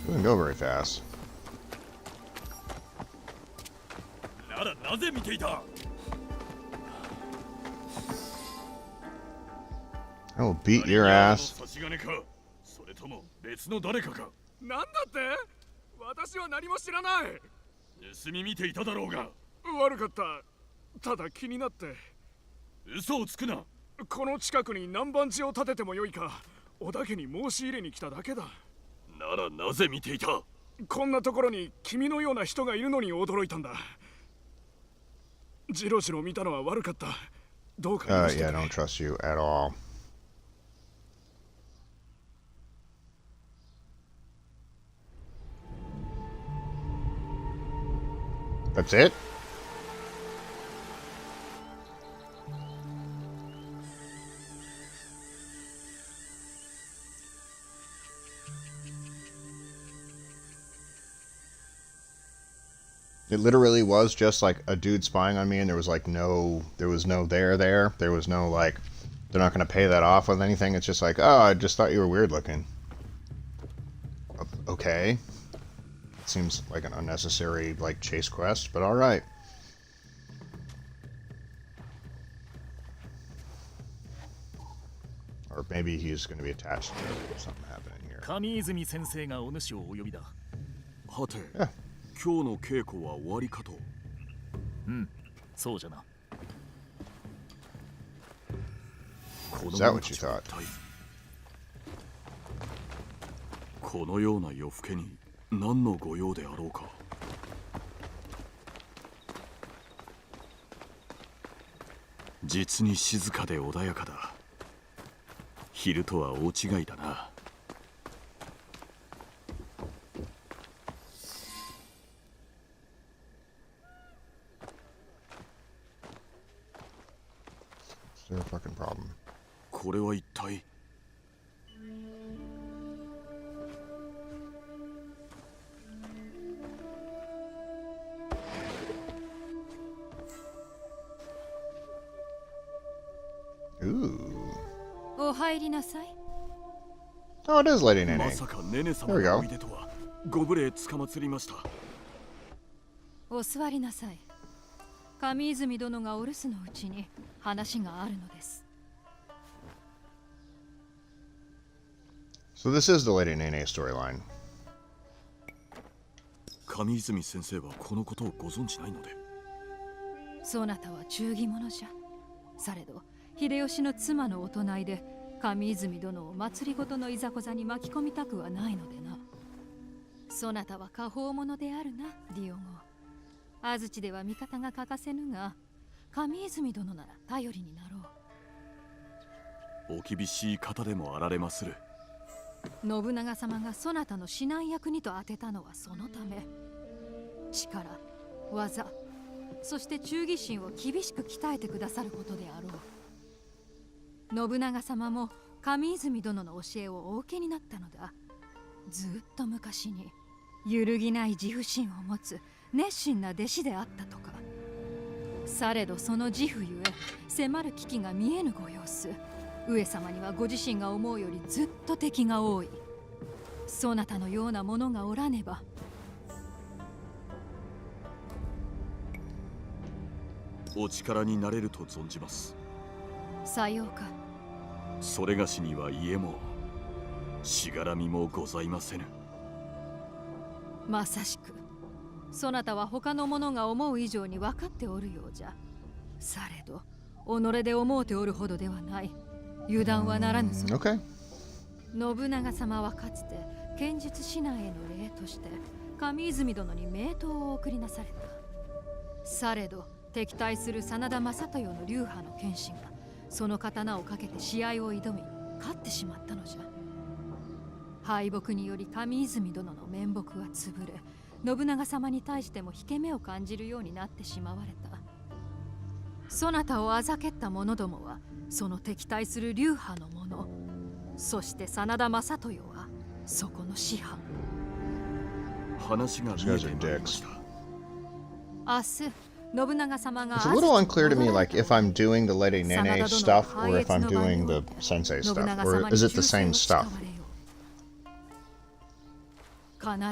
Doesn't go very fast. ならなぜ見ていた。 I will beat your ass. 差し金か。それとも別の誰かか。なんだって？私は何も知らない。盗み見ていただろうが。悪かった。ただ気になって。嘘をつくな。この近くに南蛮地を建ててもよいか、織田家に申し入れに来ただけだ。ならなぜ見ていた。こんなところに君のような人がいるのに驚いたんだ。じろじろ見たのは悪かった。どうか許してくれ。Yeah, I don't trust you at all. That's it? It literally was just like a dude spying on me, and there was like there was no there. There was no like, they're not going to pay that off with anything. It's just like, oh, I just thought you were weird looking. Okay. It seems like an unnecessary like chase quest, but alright. Or maybe he's going to be attached to something happening here. 上泉先生がお主をお呼びだ。はて、Yeah. 今日の稽古は終わりかと。うん、そうじゃな。この Is that 者 what た you ちは thought? 一体このような夜更けに何の御用であろうか。実に静かで穏やかだ。昼とは大違いだな。Is there a fucking problem? これは一体。Ooh. お入りなさい。 Oh, it is Lady ま Nene. さかネネ There 様 we が go. おいでとは。ご無礼つかまつりました。お座りなさい。上泉殿がお留守のうちに話があるのです。 So this is the Lady Nene storyline. 上泉先生はこのことをご存知ないので。そなたは忠義者じゃ。されど秀吉の妻のお隣で上泉殿を政ごとのいざこざに巻き込みたくはないのでな。そなたは果報者であるな、ディオゴ。安土では味方が欠かせぬが、上泉殿なら頼りになろう。お厳しい方でもあられまする。信長様がそなたの指南役にと当てたのはそのため。力、技、そして忠義心を厳しく鍛えてくださることであろう。信長様も上泉殿の教えをお受けになったのだ。ずっと昔に揺るぎない自負心を持つ熱心な弟子であったとか。されどその自負ゆえ迫る危機が見えぬご様子。上様にはご自身が思うよりずっと敵が多い。そなたのようなものがおらねば。お力になれると存じます。さようか。それがしには家もしがらみもございませぬ。まさしく。そなたは他の者が思う以上に分かっておるようじゃ。されど己で思うておるほどではない。油断はならぬぞ。Okay. 信長様はかつて剣術指南への礼として上泉殿に名刀を送りなされた。されど敵対する真田昌豊の流派の剣士がその刀をかけて試合を挑み勝ってしまったのじゃ。敗北により上泉殿の面目は潰れ、信長様に対しても引け目を感じるようになってしまわれた。そなたをあざけった者どもはその敵対する流派の者、そして真田昌豊はそこの師範。話が見えてまいりました。明日信長様が It's a little unclear to me, like, if I'm doing the Lady Nene stuff or if I'm doing the Sensei stuff. Or is it the same stuff?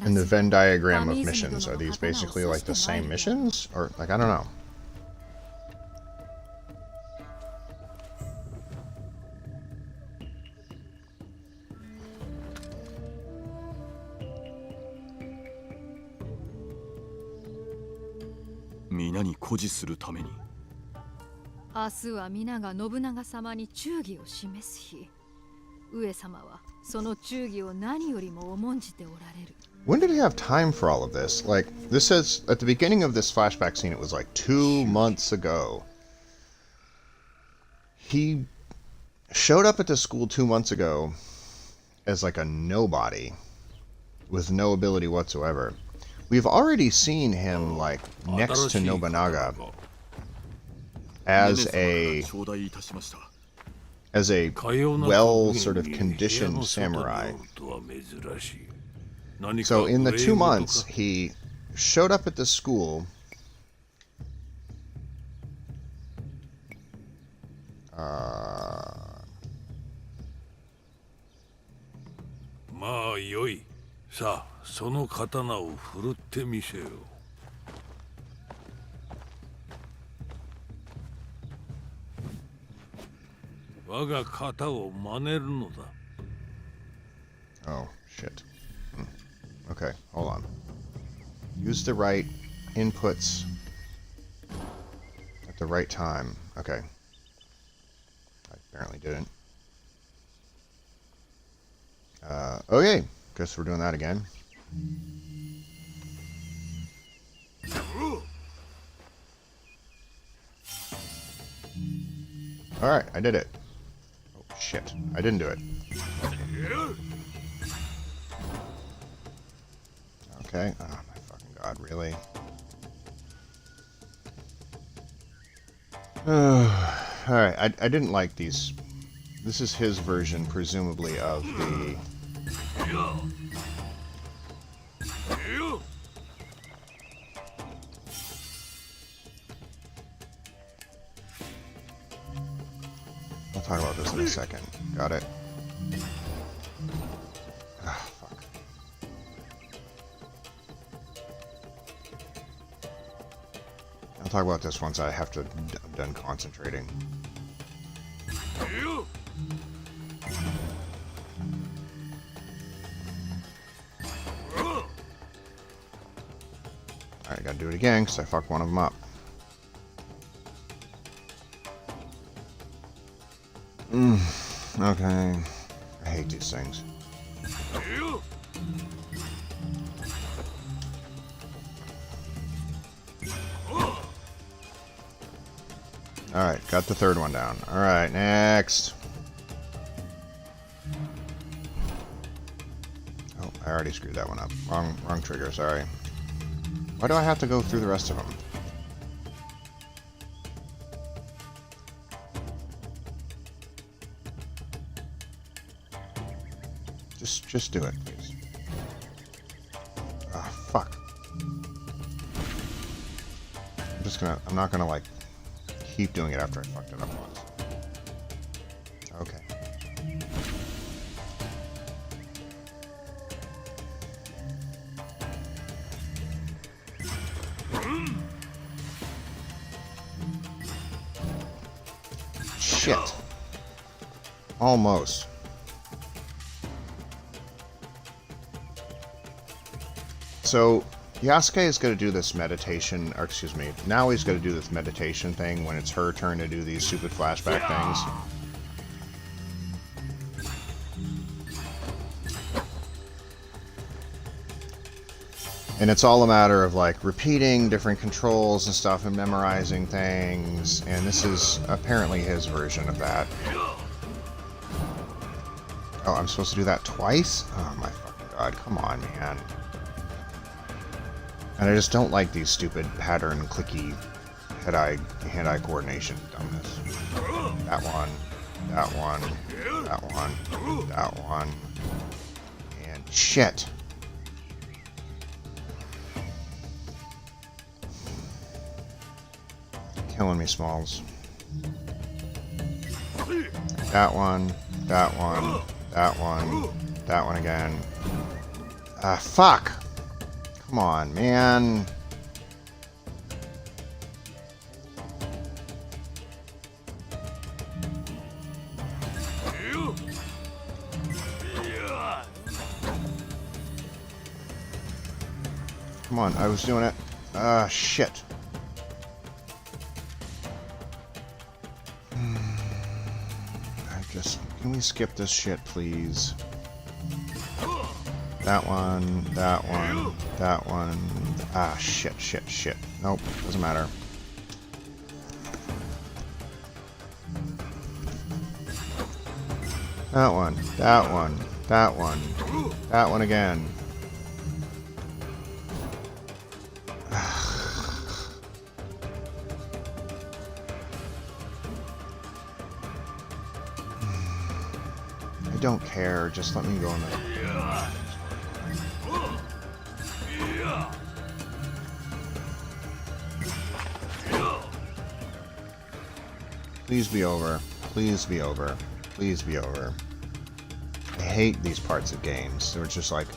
In the Venn diagram of missions, are these basically like the same missions? Or, like, I don't know.「皆に誇示するために」。明日は皆が信長様に忠義を示す日。上様はその忠義を何よりも重んじておられる。When did he have time for all of this? Like, this says at the beginning of this flashback scene, it was like 2 months ago. He showed up at the school 2 months ago as like a nobody with no ability whatsoever. we've already seen him, like, next to Nobunaga as a well sort of conditioned samurai. So in the 2 months, he showed up at the school. Ma yoi. Sa, その刀を振るってみせよ。我が型を真似るのだ。 Oh, shit. Okay, hold on. Use the right inputs at the right time. Okay. I apparently didn't. Okay. Guess we're doing that again. Alright, I did it. Oh, shit. I didn't do it. Okay. Oh, my fucking god, really? Alright, I didn't like these. This is his version, presumably, of the... I'll talk about this in a second. Got it. Ah, fuck. I'll talk about this once I have to... I'm done concentrating. Alright, gotta do it again, because I fucked one of them up. Okay. I hate these things. Alright, got the third one down. Alright, next. Oh, I already screwed that one up. Wrong trigger, sorry. Why do I have to go through the rest of them? Just do it, please. Ah, fuck. I'm not gonna, like, keep doing it after I fucked it up once. Okay. Shit. Almost. So, Yasuke is going to do this meditation, or excuse me, now he's going to do this meditation thing when it's her turn to do these stupid flashback things. And it's all a matter of, like, repeating different controls and stuff and memorizing things, and this is apparently his version of that. Oh, I'm supposed to do that twice? Oh my fucking god, come on, man. And I just don't like these stupid pattern, clicky, hand-eye coordination dumbness. That one, that one, that one, that one, and shit. Killing me, Smalls. That one, that one, that one, that one again. Ah, fuck! Come on, man. Come on, I was doing it. Ah, shit. Can we skip this shit, please? That one, that one, that one. Ah, shit. Nope, doesn't matter. That one, that one, that one, that one again. don't care. Just let me go in the... Please be over. Please be over. Please be over. I hate these parts of games. They're just like,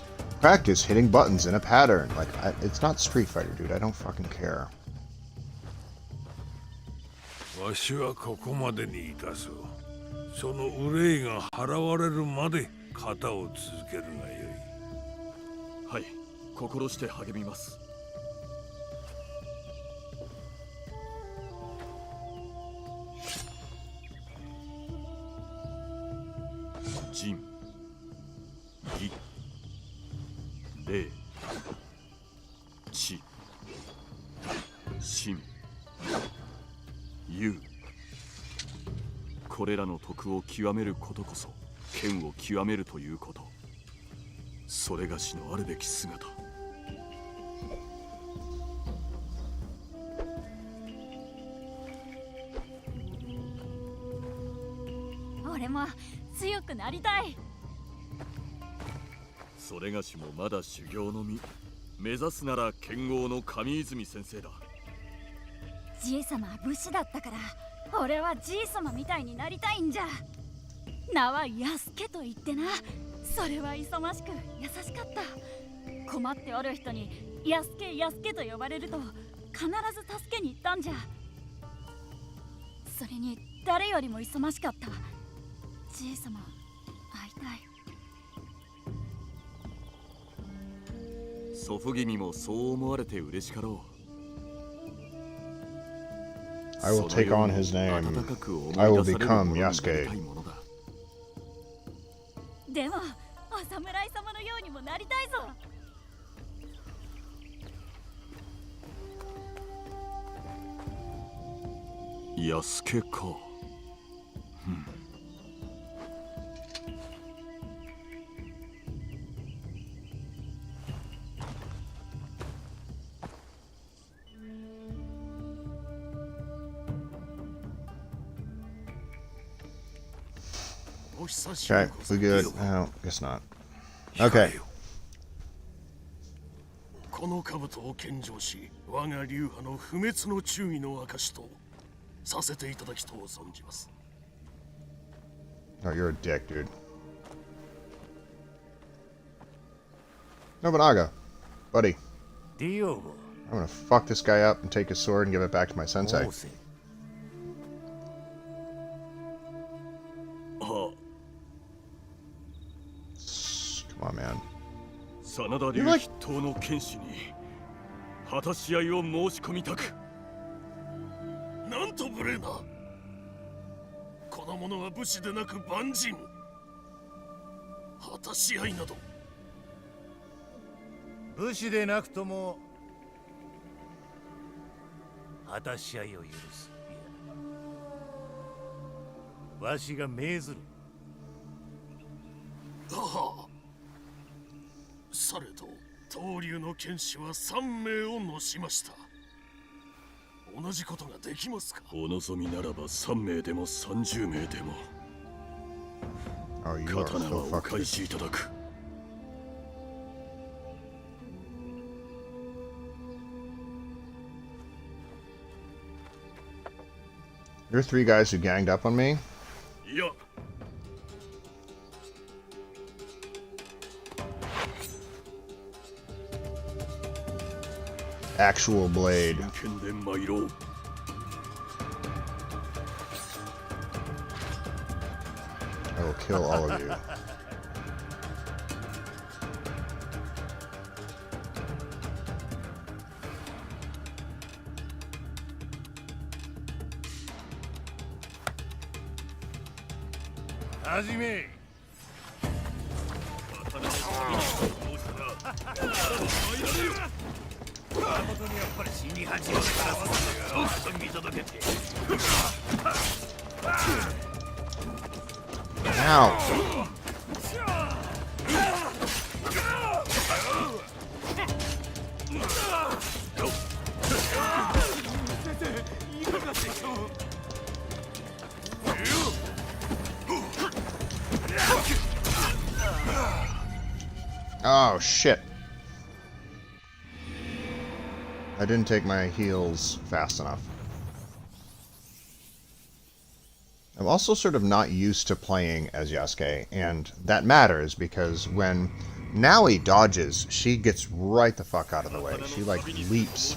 practice hitting buttons in a pattern. Like, it's not Street Fighter, dude. I don't fucking care. わしはここまでにいたす。その憂いが払われるまで型を続けるがよい。はい、心して励みます。仁、義、礼、智、信、勇。これらの徳を極めることこそ剣を極めるということ。それがしのあるべき姿。俺も強くなりたい。それがしもまだ修行の身。目指すなら剣豪の上泉先生だ。じいさまは武士だったから、俺はじいさまみたいになりたいんじゃ。名は安家と言ってな。それは勇ましく優しかった。困っておる人に安家安家と呼ばれると必ず助けに行ったんじゃ。それに誰よりも勇ましかった。じいさま会いたい。祖父君もそう思われて嬉しかろう。I will take on his name. I will become Yasuke. でもお侍様のようにもなりたいぞ。安家か。Okay, we good? No, guess not. Okay. この兜を献上し、我が流派の不滅の忠義の証とさせていただきと存じます。Oh, you're a dick, dude. Nobunaga, buddy. I'm gonna fuck this guy up and take his sword and give it back to my sensei. ああ。Come on, man. 真田流筆頭の剣士に果たし合いを申し込みたく。なんと無礼な。この者は武士でなく万人。果たし合いなど。武士でなくとも果たし合いを許す。わしが命ずる。はあ。されど東流の剣士は3名をのしました。同じことができますか。お望みならば3名でも30名でも。 Oh, you are 刀 so はお fucked. 返しいただく。There are 3 guys who ganged up on me. いや。Actual blade. 真剣で参ろう。I will kill all of you. Hajime! 本当にやっぱり死に始めたからさ、見届けて。Ow! Oh, shit. I didn't take my heals fast enough. I'm also sort of not used to playing as Yasuke, and that matters because when Naoi dodges, she gets right the fuck out of the way. She, like, leaps.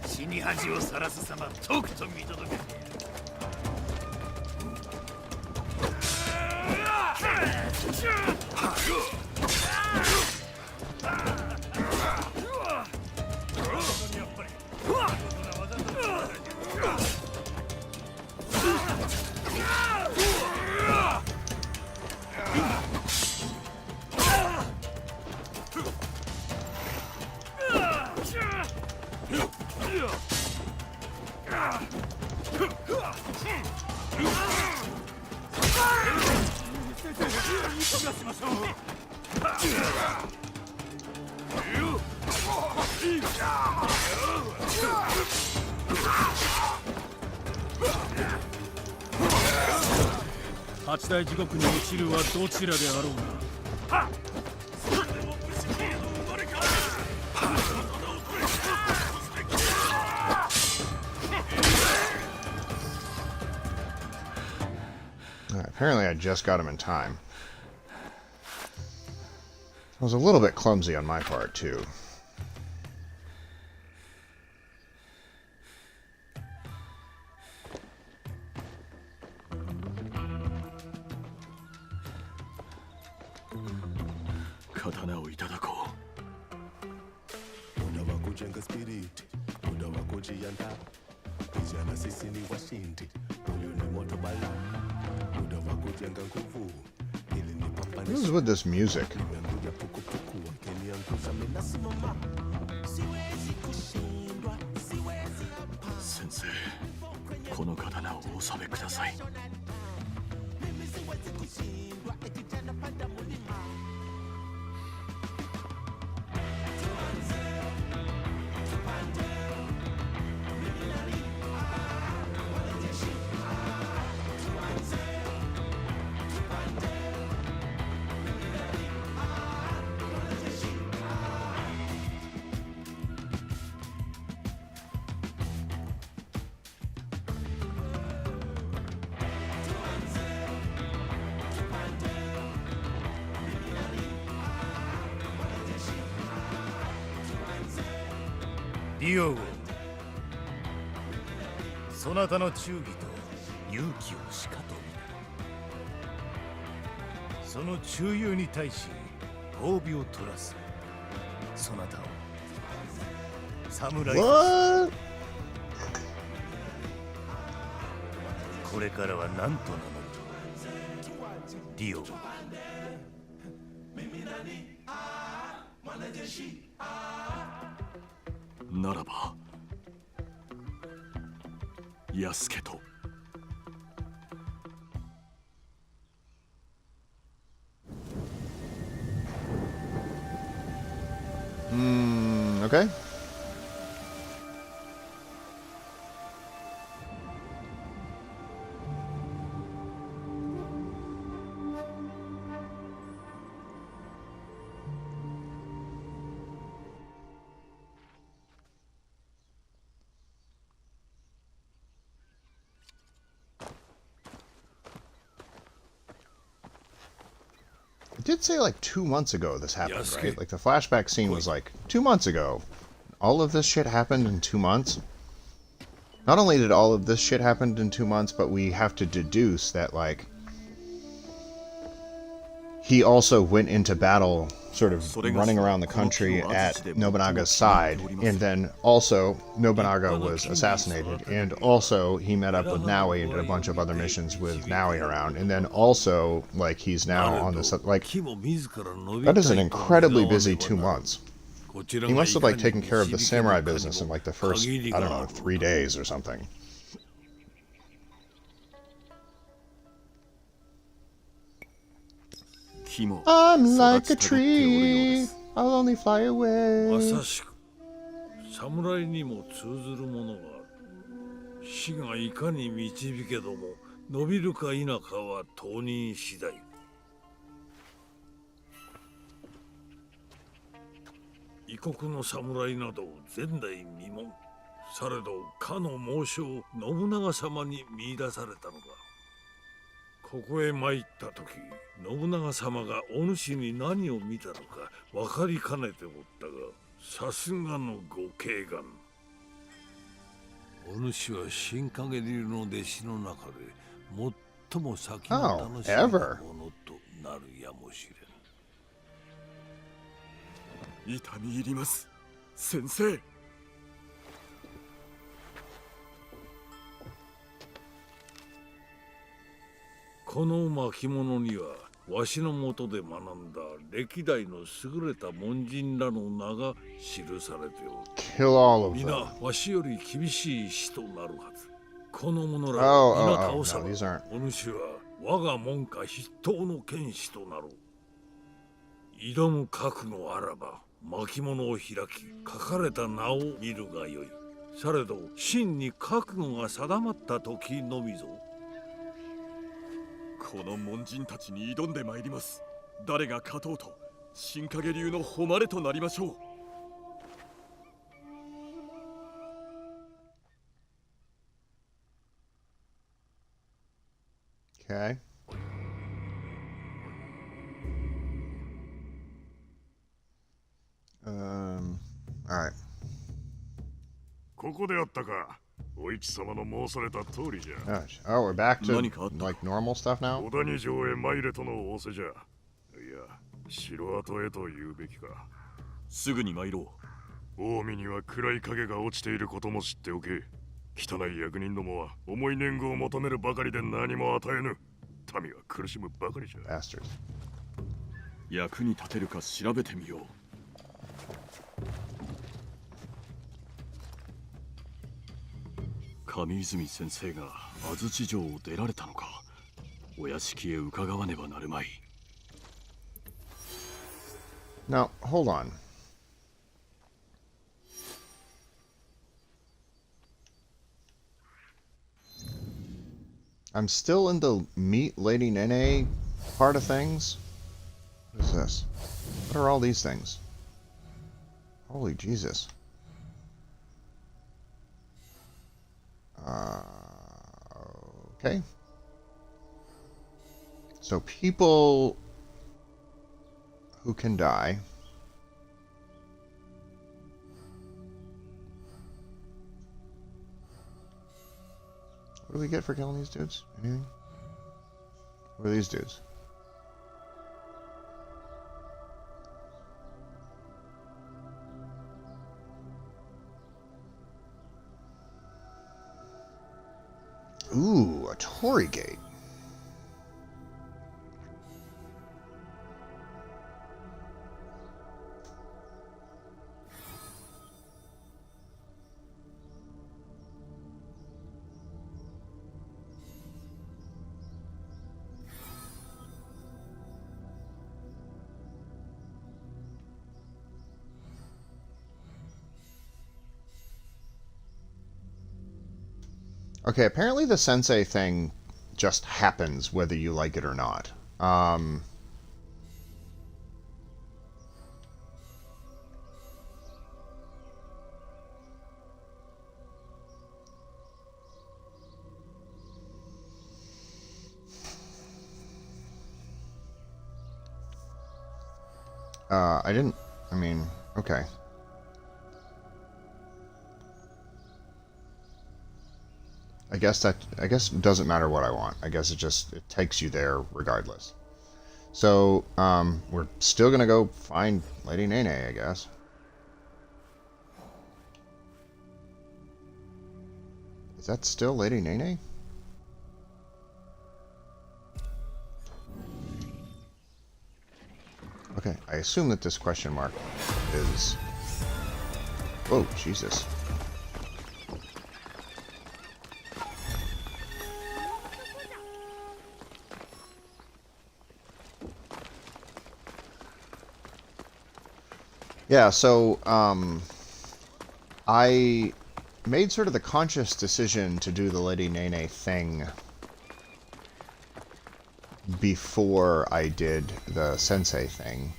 死に恥をさらす様とくと見届けて八大地獄に落ちるはどちらであろうな。Apparently I just got him in time. It was a little bit clumsy on my part, too. Katanaをいただこう。 muda wa kujenga spirit, muda wa kujiandaa, vijana sisi ni washindi, huyu ni moto bala, muda wa kujenga nguvu, ili ni What is with this music? nimekuja pukupuku, wakiniangusha mimi nasimama, siwezi kushindwa, siwezi hapa. 先生、この刀をお納めください。 Mimi siwezi kushindwa, kijana panda mulima.ディオゴ、そなたの忠義と勇気をしかと見た。その忠勇に対し褒美を取らす。そなたを侍と What? これからは何と名乗る。ディオゴ。 ならば、安家と。 Okay. It did say like 2 months ago this happened, Yasuke. right? Like the flashback scene was like 2 months ago. All of this shit happened in 2 months. Not only did all of this shit happen in 2 months, but we have to deduce that like he also went into battle sort of running around the country at Nobunaga's side, and then also Nobunaga was assassinated, and also he met up with Naoi and did a bunch of other missions with Naoi around, and then also like he's now on this like that is an incredibly busy 2 months. He must have like taken care of the samurai business in like the first, I don't know, 3 days or something. I'm like a tree. I'll only fly away. まさしく侍にも通ずるものがある。死がいかに導けども伸びるか否かは当人次第。異国の侍など前代未聞。されどかの猛将信長様に見出されたのだ。ここへ参った時、信長様がお主に何を見たのか分かりかねておったが、さすがのご慧眼。お主は新影流の弟子の中で最も先の楽しみなものとなるやもしれん。痛み入ります、先生。この巻物にはわしのもとで学んだ歴代の優れた門人らの名が記されておる。Kill all of 皆 them. わしより厳しい死となるはず。この者らを皆倒さば、 no, these aren't. お主は我が門下筆頭の剣士となろう。挑む覚悟あらば巻物を開き書かれた名を見るがよい。されど真に覚悟が定まった時のみぞ。この門人たちに挑んでまいります。誰が勝とうと新影流の誉れとなりましょう。Okay. Alright. ここであったか。お市様の申された通りじゃ。 Gosh. Oh, we're back to 何かあった？ like normal stuff now? 小谷城へ参れとの仰せじゃ。いや、城跡へと言うべきか。すぐに参ろう。近江には暗い影が落ちていることも知っておけ。汚い役人どもは重い年貢を求めるばかりで何も与えぬ。民は苦しむばかりじゃ。 Bastards. 役に立てるか調べてみよう。上泉先生が安土城を出られたのか。お屋敷へ伺わねばなるまい。 Now, hold on. I'm still in the meet Lady Nene part of things. What is this? What are all these things? Holy Jesus. Okay. So people who can die. What do we get for killing these dudes? Anything? What are these dudes? Ooh, a Tory gate. Okay, apparently the sensei thing just happens whether you like it or not. I mean, okay. I guess it doesn't matter what I want. I guess it takes you there regardless. So, we're still gonna go find Lady Nene, I guess. Is that still Lady Nene? Okay, I assume that this question mark is... Whoa, Jesus. Yeah, so, I made sort of the conscious decision to do the Lady Nene thing before I did the sensei thing.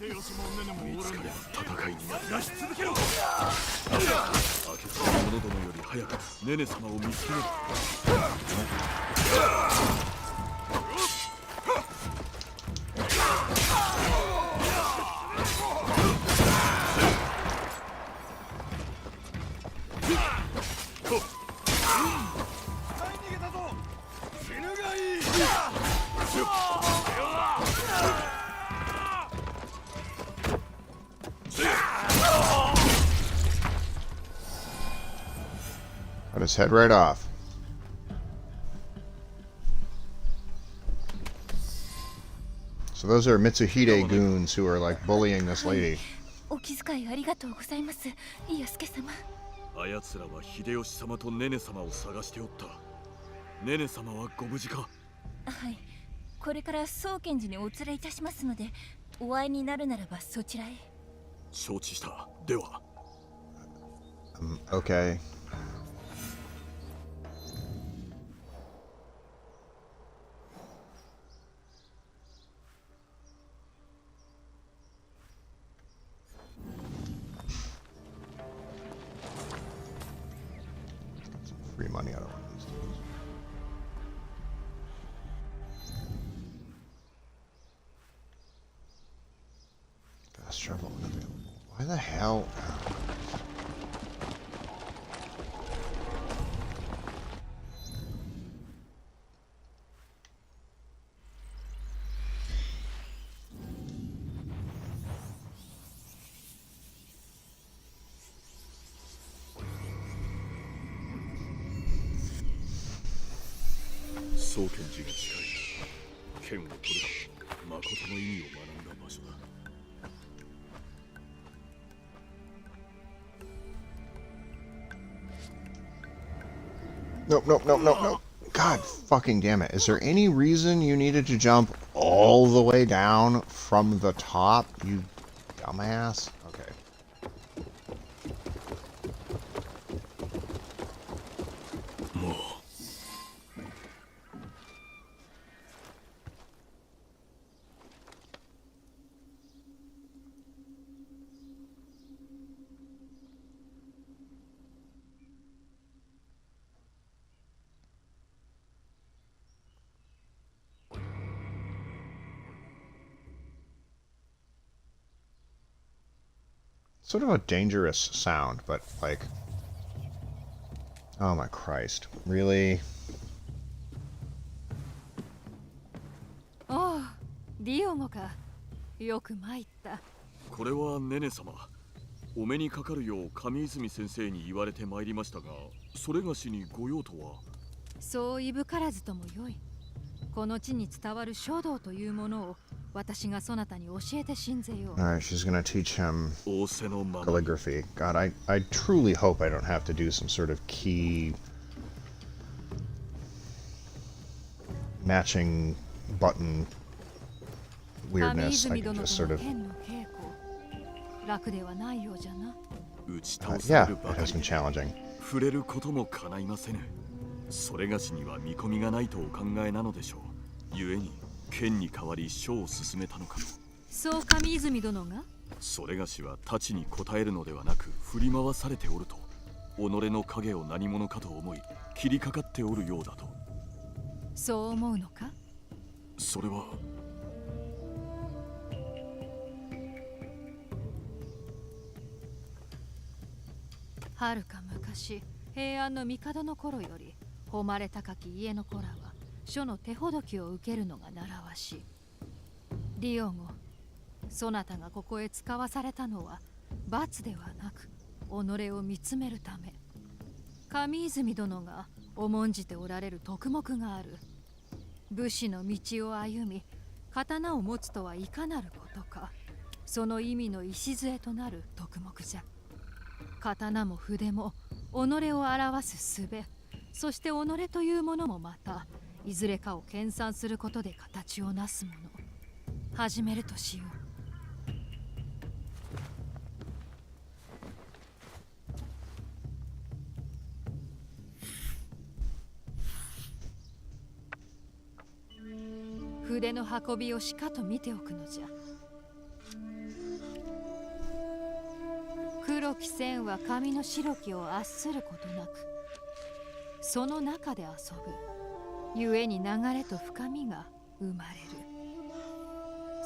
秀吉もねねもおらんで戦いになる。出し続けろ。明智の者どもより早くネネ様を見つける。逃げたぞ。死ぬがいい。Cut his head right off. So those are Mitsuhide goons who are like bullying this lady. お気遣いありがとうございます、伊助様。あやつらは秀吉様とネネ様を探しておった。ネネ様はご無事か？はい、これから宗賢寺にお連れいたしますので、お会いになるならばそちらへ。承知した。では。Okay. Free money out of one of these dudes. Fast travel unavailable. Why the hell?宗賢寺が近い。剣を取れば誠の意味を学んだ場所だ。Nope, nope, nope, nope, nope. God fucking damn it. Is there any reason you needed to jump all the way down from the top, you dumbass? Okay. Sort of a dangerous sound, but like, oh my Christ, really? おう、ディオモか。よく参った。これはネネ様。お目にかかるよう上泉先生に言われてまいりましたが、それがしにご用とは？そういぶからずともよい。この地に伝わる書道というものを私がそなたに教えて信ぜよう。Alright, she's gonna teach him calligraphy. God, I truly hope I don't have to do some sort of key matching button weirdness. I can just sort of... 楽ではないようじゃな。yeah, it has been challenging. 触れることも叶いませぬ。それがしには見込みがないとお考えなのでしょう。故に剣に代わり書を進めたのかと。そう上泉殿が？それがしは太刀に応えるのではなく振り回されておると、己の影を何者かと思い切りかかっておるようだと。そう思うのか？それは。はるか昔、平安の帝の頃より誉れ高き家の子らは書の手ほどきを受けるのが習わしい。リオゴ、そなたがここへ使わされたのは罰ではなく己を見つめるため。上泉殿が重んじておられる徳目がある。武士の道を歩み刀を持つとはいかなることか。その意味の礎となる徳目じゃ。刀も筆も己を表す術、そして己というものもまたいずれかを研鑽することで形をなすもの。始めるとしよう。筆の運びをしかと見ておくのじゃ。白き線は髪の白きを圧することなく、その中で遊ぶ。故に流れと深みが生まれる。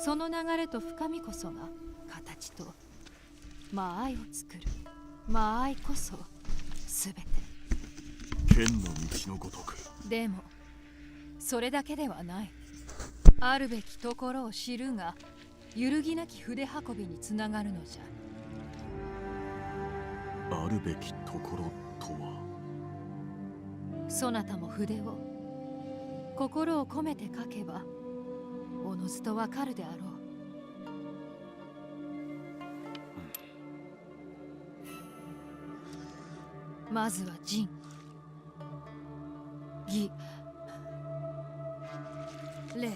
その流れと深みこそが形と間合いを作る。間合いこそすべて。剣の道のごとく。でもそれだけではない。あるべきところを知るが、揺るぎなき筆運びにつながるのじゃ。あるべきところとは。そなたも筆を心を込めて書けばおのずとわかるであろう。まずは仁、義、礼、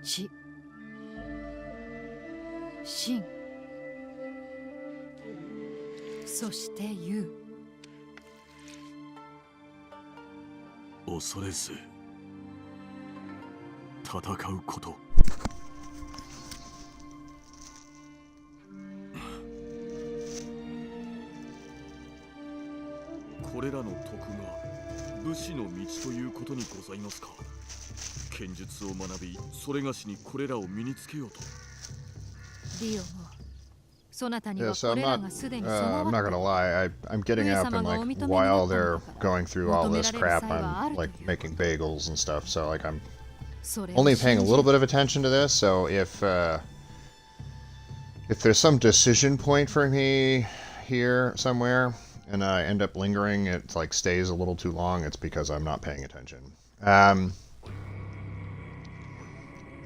智、信、そして勇。恐れず戦うこと。これらの徳が武士の道ということにございますか。剣術を学び、それがしにこれらを身につけようと。ディオもそなたに Yeah, は so こ I'm れら not. がすでに I'm 備 not わってい gonna る。 lie. I'm getting up and like while they're going through all this crap, I'm like making bagels and stuff. So like I'm それを only paying a 信じ little bit of attention to this. So if there's some decision point for me here somewhere, and I end up lingering, it like stays a little too long. It's because I'm not paying attention.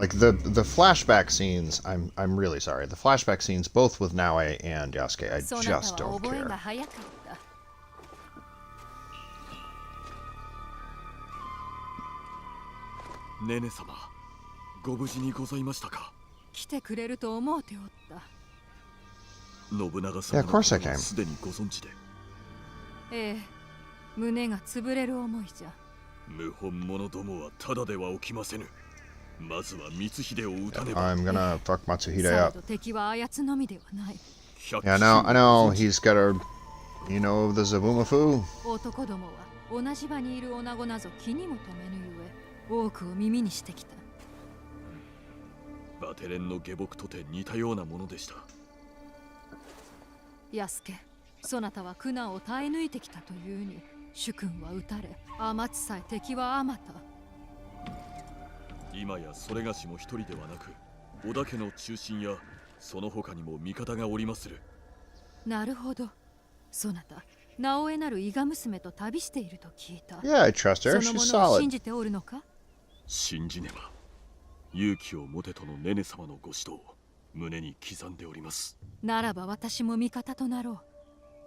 Like the flashback scenes, I'm really sorry. The flashback scenes, both with Naoe and Yasuke, I そな just たは don't 覚え care. が早かった。ネネ様、ご無事にございましたか。来てくれると思うておった。信長 Yeah, 様 of の course こ I と came. をすでにご存知で。ええ、胸が潰れる思いじゃ。謀反者どもはただでは起きませぬ。まずは光秀を討たねば。 I'm gonna fuck Matsuhide され up. ど敵はあやつのみではない。 Yeah, I know, he's got a, you know, the Zabumafu. 男どもは同じ場にいる女子なぞ気にも留めぬゆえ、多くを耳にしてきた。バテレンの下僕とて似たようなものでした。安家、そなたは苦難を耐え抜いてきたというに、主君は撃たれ、余つさえ敵はあまた。今やそれがしも一人ではなく、織田家の中心やその他にも味方がおりまする。なるほど。そなた、直江なる伊賀娘と旅していると聞いた。 Yeah, I trust her. その She's ものを信 solid. じておるのか。信じねば勇気を持てとのネネ様のご指導、胸に刻んでおります。ならば私も味方となろう。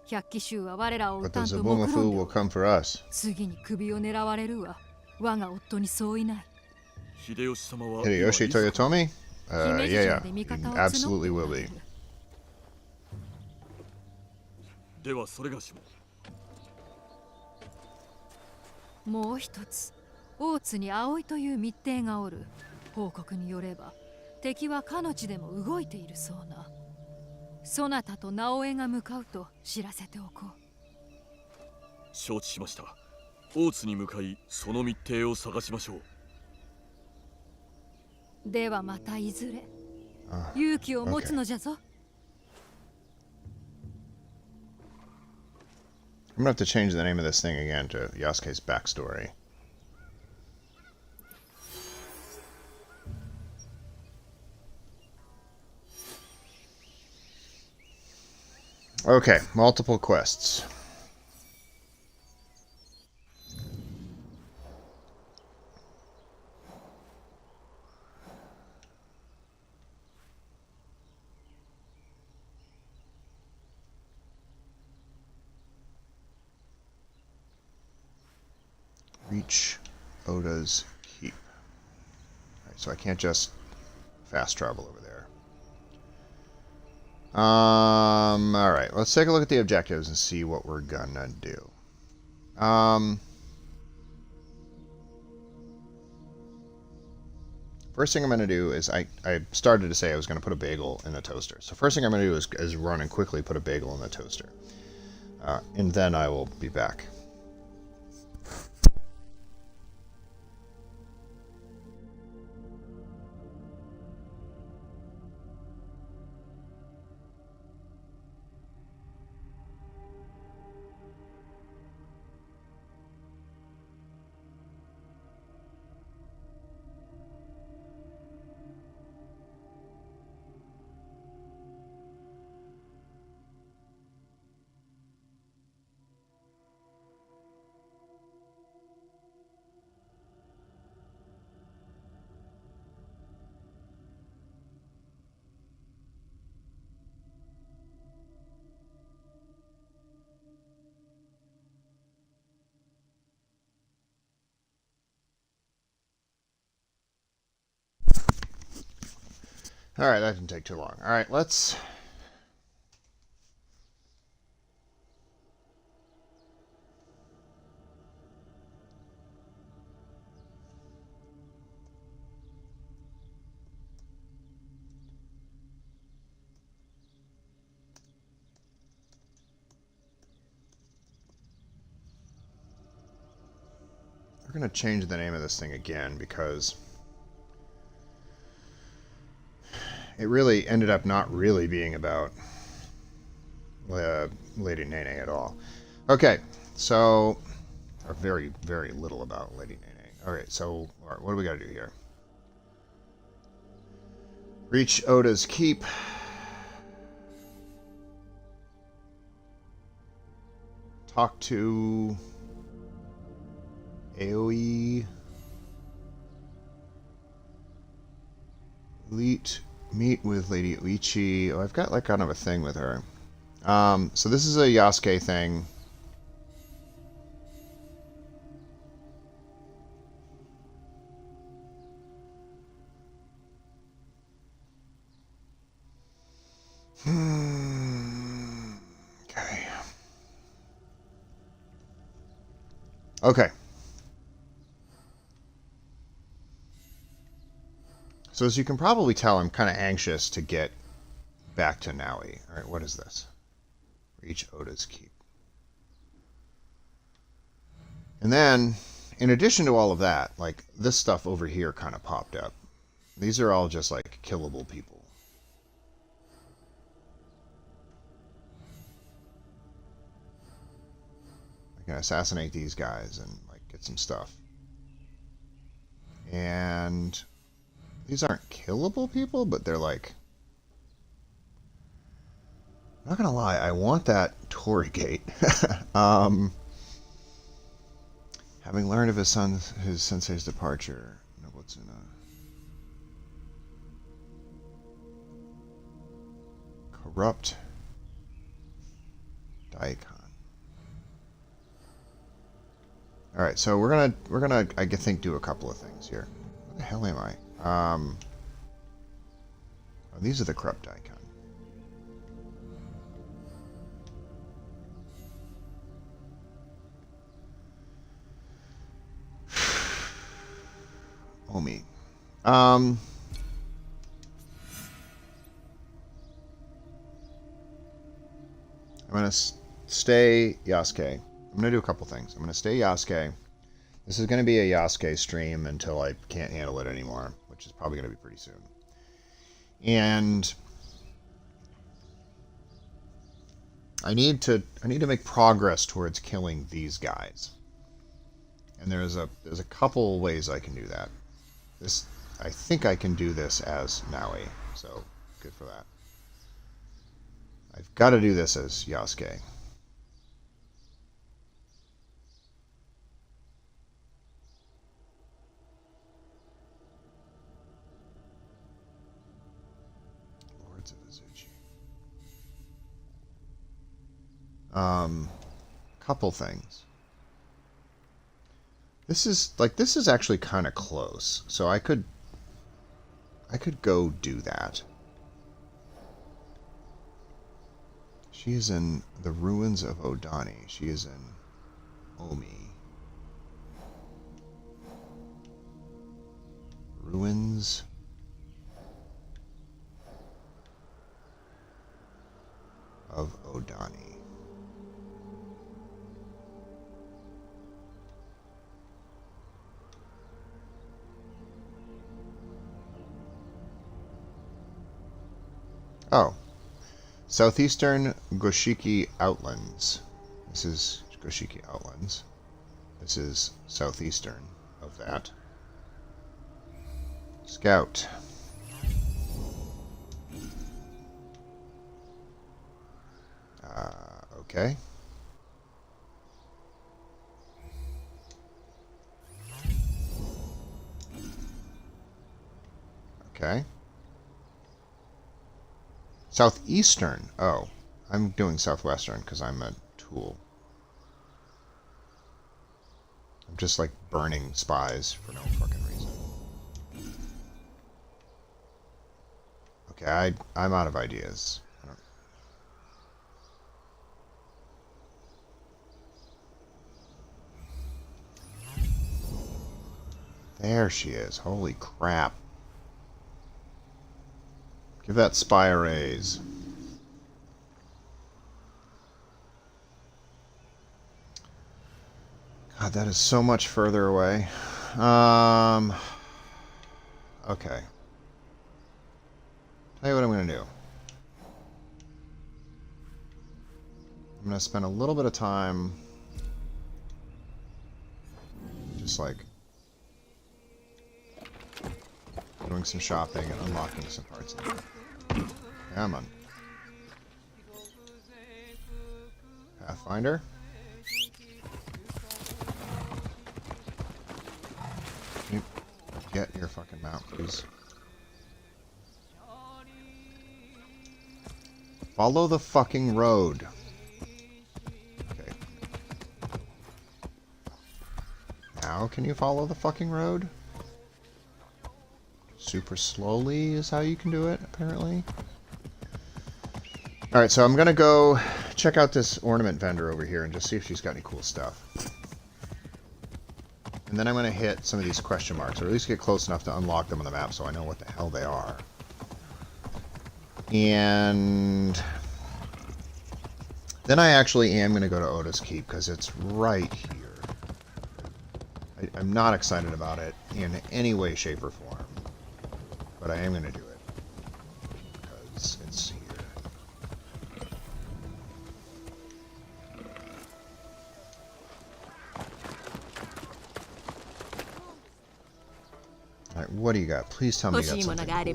百騎衆は我らを But 撃た the んと目論 Zabumafu んで will おる。 come for us. 次に首を狙われるわ。我が夫にそういない。秀吉様は Hideyoshi 今いつか Toyotomi? 姫路 Yeah, 城 yeah. で味 He 方を absolutely 募 will っておら be. れる。ではそれがしも。もう一つ、大津に葵という密偵がおる。報告によれば、敵はかの地でも動いているそうな。そなたと直江が向かうと知らせておこう。承知しました。大津に向かい、その密偵を探しましょう。ではまたいずれ Ah, 勇気を持つのじゃぞ。 I'm gonna have to change the name of this thing again to Yasuke's backstory. Okay, multiple quests. Reach Oda's Keep. Alright, so I can't just fast travel over there. Alright, let's take a look at the objectives and see what we're gonna do. first thing I'm going to do is I started to say I was going to put a bagel in the toaster. So first thing I'm going to do is run and quickly put a bagel in the toaster. And then I will be back. Alright, that didn't take too long. Alright, let's... We're going to change the name of this thing again because it really ended up not really being about Lady Nene at all. Okay, so... Or very, very little about Lady Nene. Alright, so what do we got to do here? Reach Oda's Keep. Talk to Aoi. Meet with Lady Uichi. Oh, I've got like kind of a thing with her. So this is a Yasuke thing. Okay. Okay. So as you can probably tell, I'm kind of anxious to get back to Naui. Alright, what is this? Reach Oda's Keep. And then, in addition to all of that, like, this stuff over here kind of popped up. These are all just, like, killable people. I can assassinate these guys and, like, get some stuff. And... these aren't killable people, but they're like... I'm not gonna lie, I want that Torii Gate. Having learned of his sensei's departure, Nobutsuna. Corrupt Daikon. Alright, so we're gonna I think do a couple of things here. Where the hell am I? Oh, these are the corrupt Daikon. Omi. I'm gonna stay Yasuke. I'm gonna do a couple things. I'm gonna stay Yasuke. This is gonna be a Yasuke stream until I can't handle it anymore, which is probably gonna be pretty soon. And I need to make progress towards killing these guys. And there's a couple ways I can do that. I think I can do this as Naui, so good for that. I've got to do this as Yasuke. Lords of Azuchi. Couple things. This is actually kind of close, so I could go do that. She is in the ruins of Odani. She is in Omi. Ruins of Odani. Oh, southeastern Goshiki Outlands. This is Goshiki Outlands. This is southeastern of that. Scout. Okay. Okay. Southeastern. Oh, I'm doing southwestern because I'm a tool. I'm just like burning spies for no fucking reason. Okay, I'm out of ideas. There she is. Holy crap. Give that spy a raise. God, that is so much further away. Okay. Tell you what I'm going to do. I'm going to spend a little bit of time just like doing some shopping and unlocking some parts in there. Come on. Pathfinder. Can you get your fucking mount, please? Follow the fucking road. Okay. Now can you follow the fucking road? Super slowly is how you can do it, apparently. Alright, so I'm gonna go check out this ornament vendor over here and just see if she's got any cool stuff. And then I'm gonna hit some of these question marks, or at least get close enough to unlock them on the map so I know what the hell they are. And then I actually am gonna go to Oda's Keep, because it's right here. I'm not excited about it in any way, shape, or form. But I am going to do it, because it's here. Alright, what do you got? Please tell me you got something cool.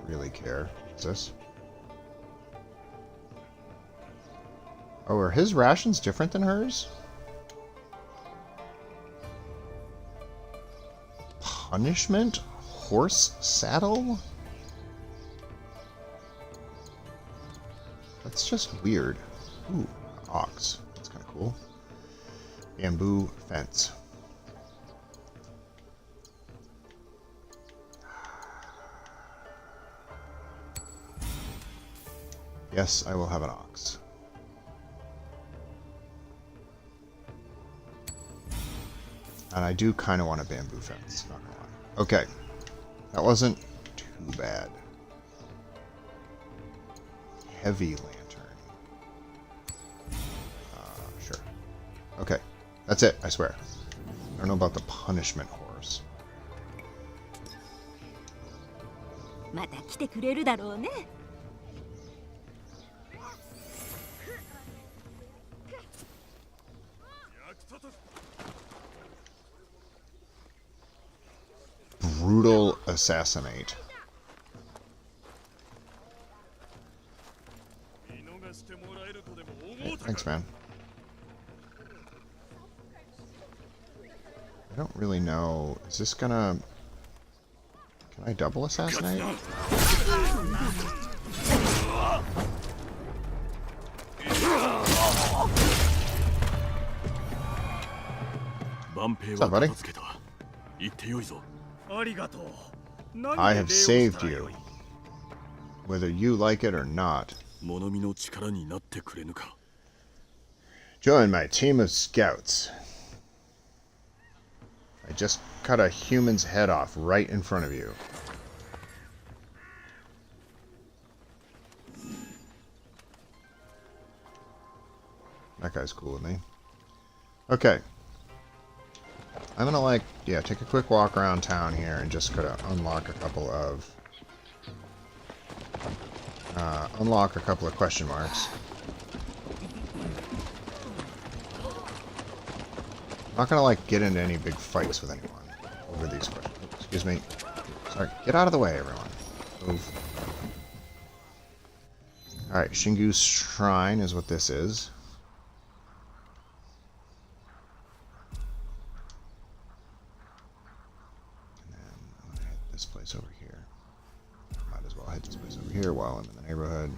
Really care. What's this? Oh, are his rations different than hers? Punishment? Horse saddle? That's just weird. Ooh, ox. That's kind of cool. Bamboo fence. Yes, I will have an ox. And I do kind of want a bamboo fence, not gonna lie. Okay. That wasn't too bad. Heavy lantern. Sure. Okay. That's it, I swear. I don't know about the punishment horse. また来てくれるだろうね。Brutal assassinate. Hey, thanks, man. I don't really know. Is this gonna... Can I double assassinate? What's up, buddy? I have saved you, whether you like it or not. Join my team of scouts. I just cut a human's head off right in front of you. That guy's cool with me. Okay. I'm gonna, like, yeah, take a quick walk around town here and just gotta unlock a couple of question marks. I'm not gonna, like, get into any big fights with anyone over these questions. Oh, excuse me. Sorry. Get out of the way, everyone. Move. Alright, Shingu's Shrine is what this is. And then I'm gonna hit this place over here. Might as well hit this place over here while I'm in the neighborhood.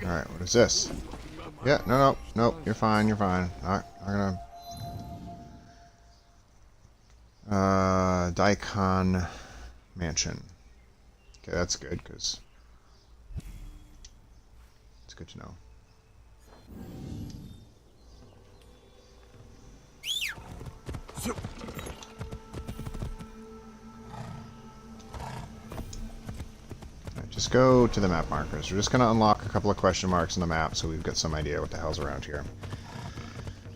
Alright, what is this? Yeah, no, you're fine, you're fine. Not gonna... Daikon Mansion. Okay, that's good, because... it's good to know. Just go to the map markers. We're just going to unlock a couple of question marks on the map so we've got some idea what the hell's around here.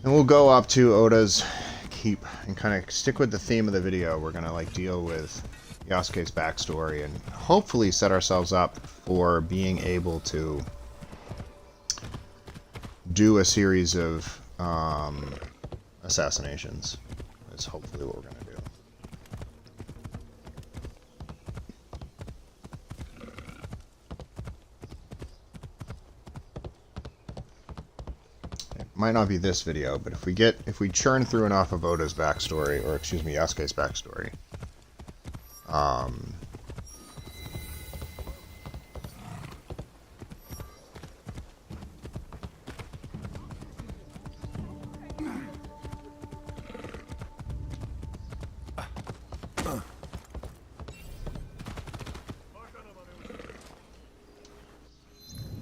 And we'll go up to Oda's Keep and kind of stick with the theme of the video. We're going to like deal with Yasuke's backstory and hopefully set ourselves up for being able to do a series of assassinations. That's hopefully what we're going to do. Might not be this video, but if we churn through enough of Oda's backstory, or excuse me, Yasuke's backstory,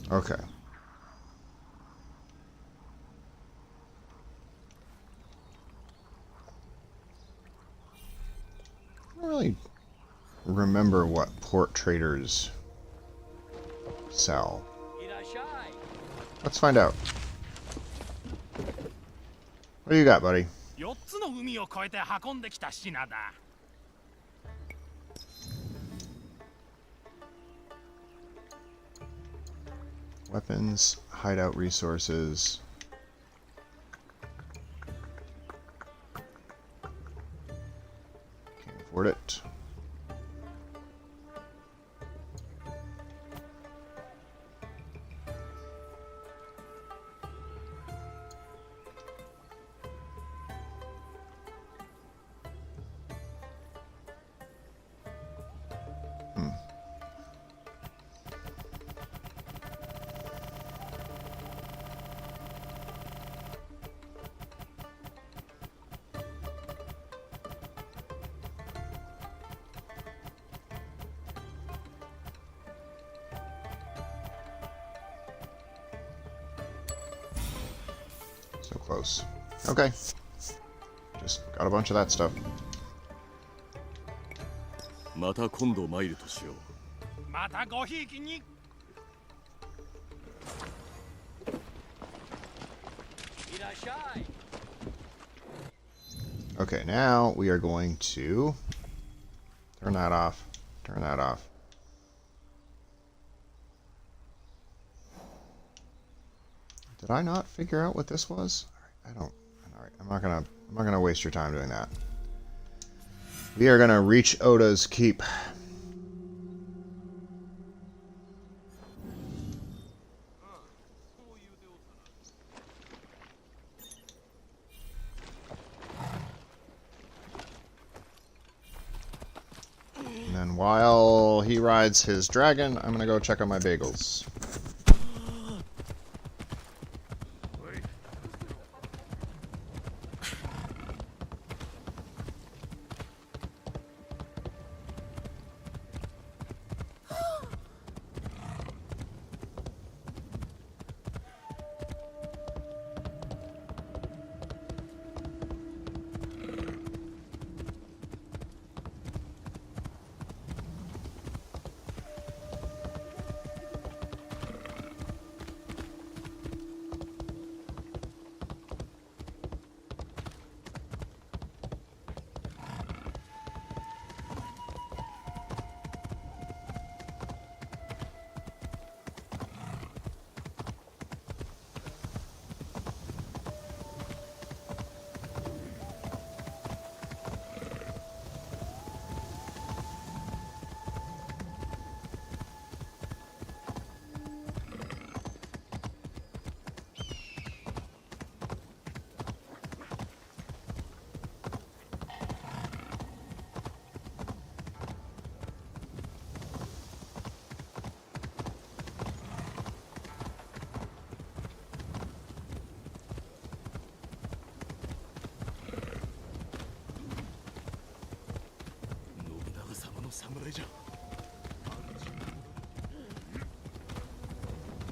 okay. I don't really remember what port traders sell. Let's find out. What do you got, buddy? 4つの海を越えて運んできた品だ。Weapons, hideout resources. Can't afford it. So close. Okay. Just got a bunch of that stuff. また今度参るとしよう。またごひいきに。いらっしゃい。 Okay, now we are going to turn that off. Turn that off. Did I not figure out what this was? I don't. All right, I'm not gonna waste your time doing that. We are gonna reach Oda's Keep. And then while he rides his dragon, I'm gonna go check on my bagels.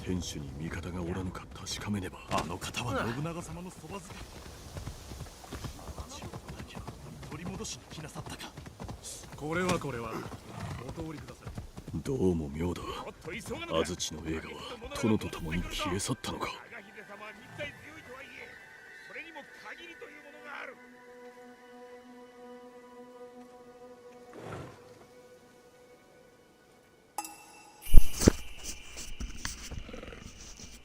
天守に味方がおらぬか確かめねば。あの方は信長様のそば付け。取り戻しに来なさったか。これはお通りください。どうも妙だ。安土の栄華は殿と共に消え去ったのか。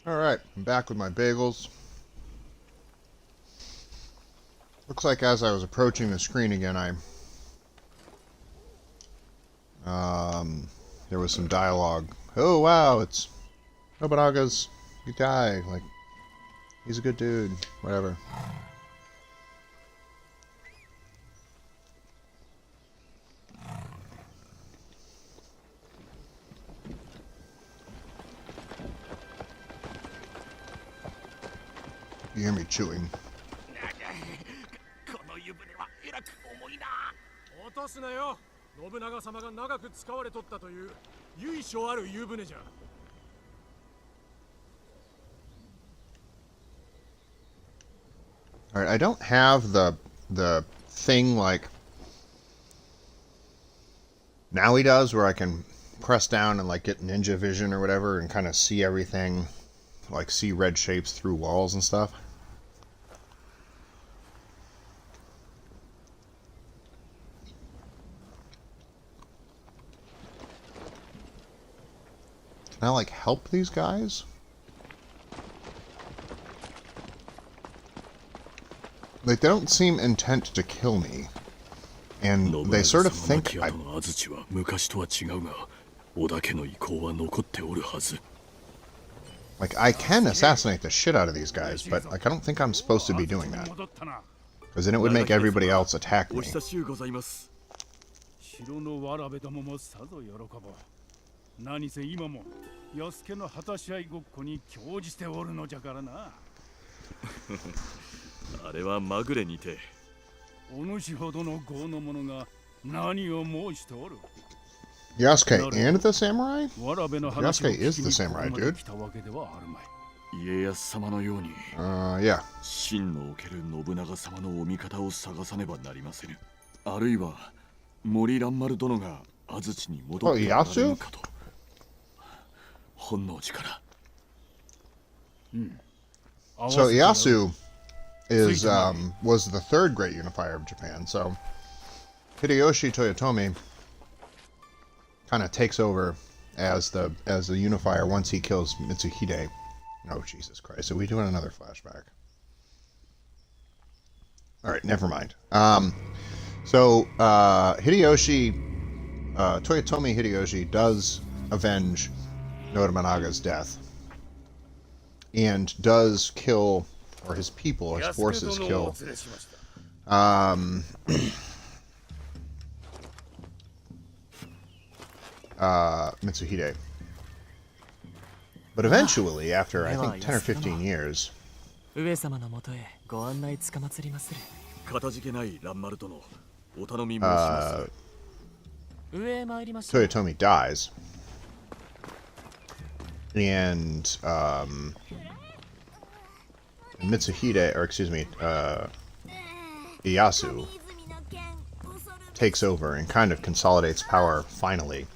Alright, I'm back with my bagels. Looks like as I was approaching the screen again, there was some dialogue. Oh wow, it's Nobunaga's guy. Like, he's a good dude. Whatever. You hear me chewing. この湯船はえらく重いな。落とすなよ。信長様が長く使われとったという由緒ある湯船じゃ。Alright, I don't have the thing like now he does, where I can press down and like get ninja vision or whatever and kind of see everything, like see red shapes through walls and stuff. Can I like help these guys? Like, they don't seem intent to kill me. And they sort of think I... Like, I can assassinate the shit out of these guys, but like, I don't think I'm supposed to be doing that. Because then it would make everybody else attack me. 何せ今も安家の果たし合いごっこに興じておるのじゃからな。あれはまぐれにて。お主ほどの豪の者が何を申しておる。Yasuke and the samurai? Yasuke is the samurai, dude. 家康様のように、yeah. 真のおける信長様のお味方を探さねばなりませぬ。あるいは森蘭丸殿が安土に戻っておられるかと。本能寺から。So Yasu is was the third great unifier of Japan. So Hideyoshi Toyotomi kind of takes over as the unifier once he kills Mitsuhide. Oh Jesus Christ! Are we doing another flashback? All right, never mind. So Hideyoshi, Toyotomi Hideyoshi does avenge Nobunaga's death and does kill, or his people, his forces kill Mitsuhide. But eventually, after I think 10 or 15 years, 上様のもとへご案内つかまつりまする。かたじけない蘭丸殿、お頼み申します。上へ参りましょう。 Toyotomi dies. And Mitsuhide, or excuse me, Ieyasu takes over and kind of consolidates power finally.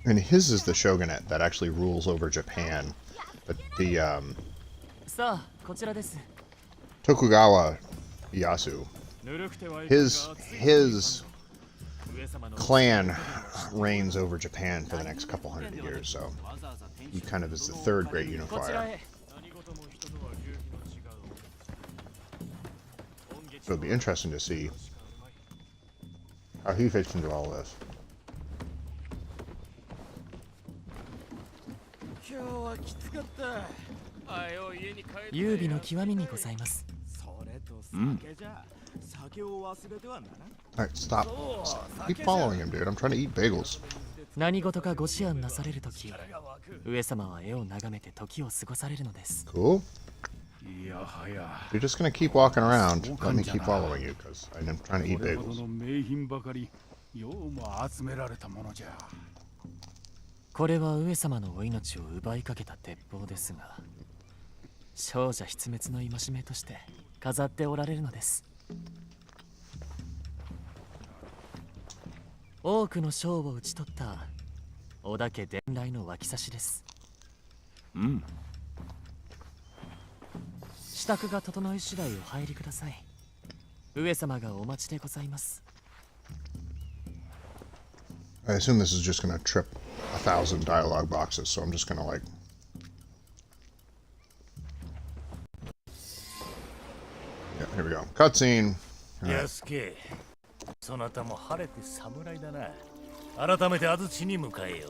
And his is the shogunate that actually rules over Japan. But the さあ、こちらです。 Tokugawa Ieyasu, his clan reigns over Japan for the next couple hundred years, so he kind of is the third great unifier. So it'll be interesting to see how he fits into all this. 今日はきつかった。早う家に帰って。優美の極みにございます。それと酒じゃ。酒を忘れてはならん。 Alright, stop. Keep following him, dude. I'm trying to eat bagels. 何事かご思案なされるとき、上様は絵を眺めて時を過ごされるのです。 Cool. You're just gonna keep walking around. Let me keep following you, because I'm trying to eat bagels. これは上様のお命を奪いかけた鉄砲ですが、少女失滅の戒めとして飾っておられるのです。多くの将を討ち取った織田家伝来の脇差しです。うん。支度が整い次第お入りください。上様がお待ちでございます。 I assume this is just gonna trip 1,000 dialogue boxes, so I'm just gonna like... Yeah, here we go. Cutscene. Yasuke, そなたも晴れて侍だな。改めて安土に向かえよ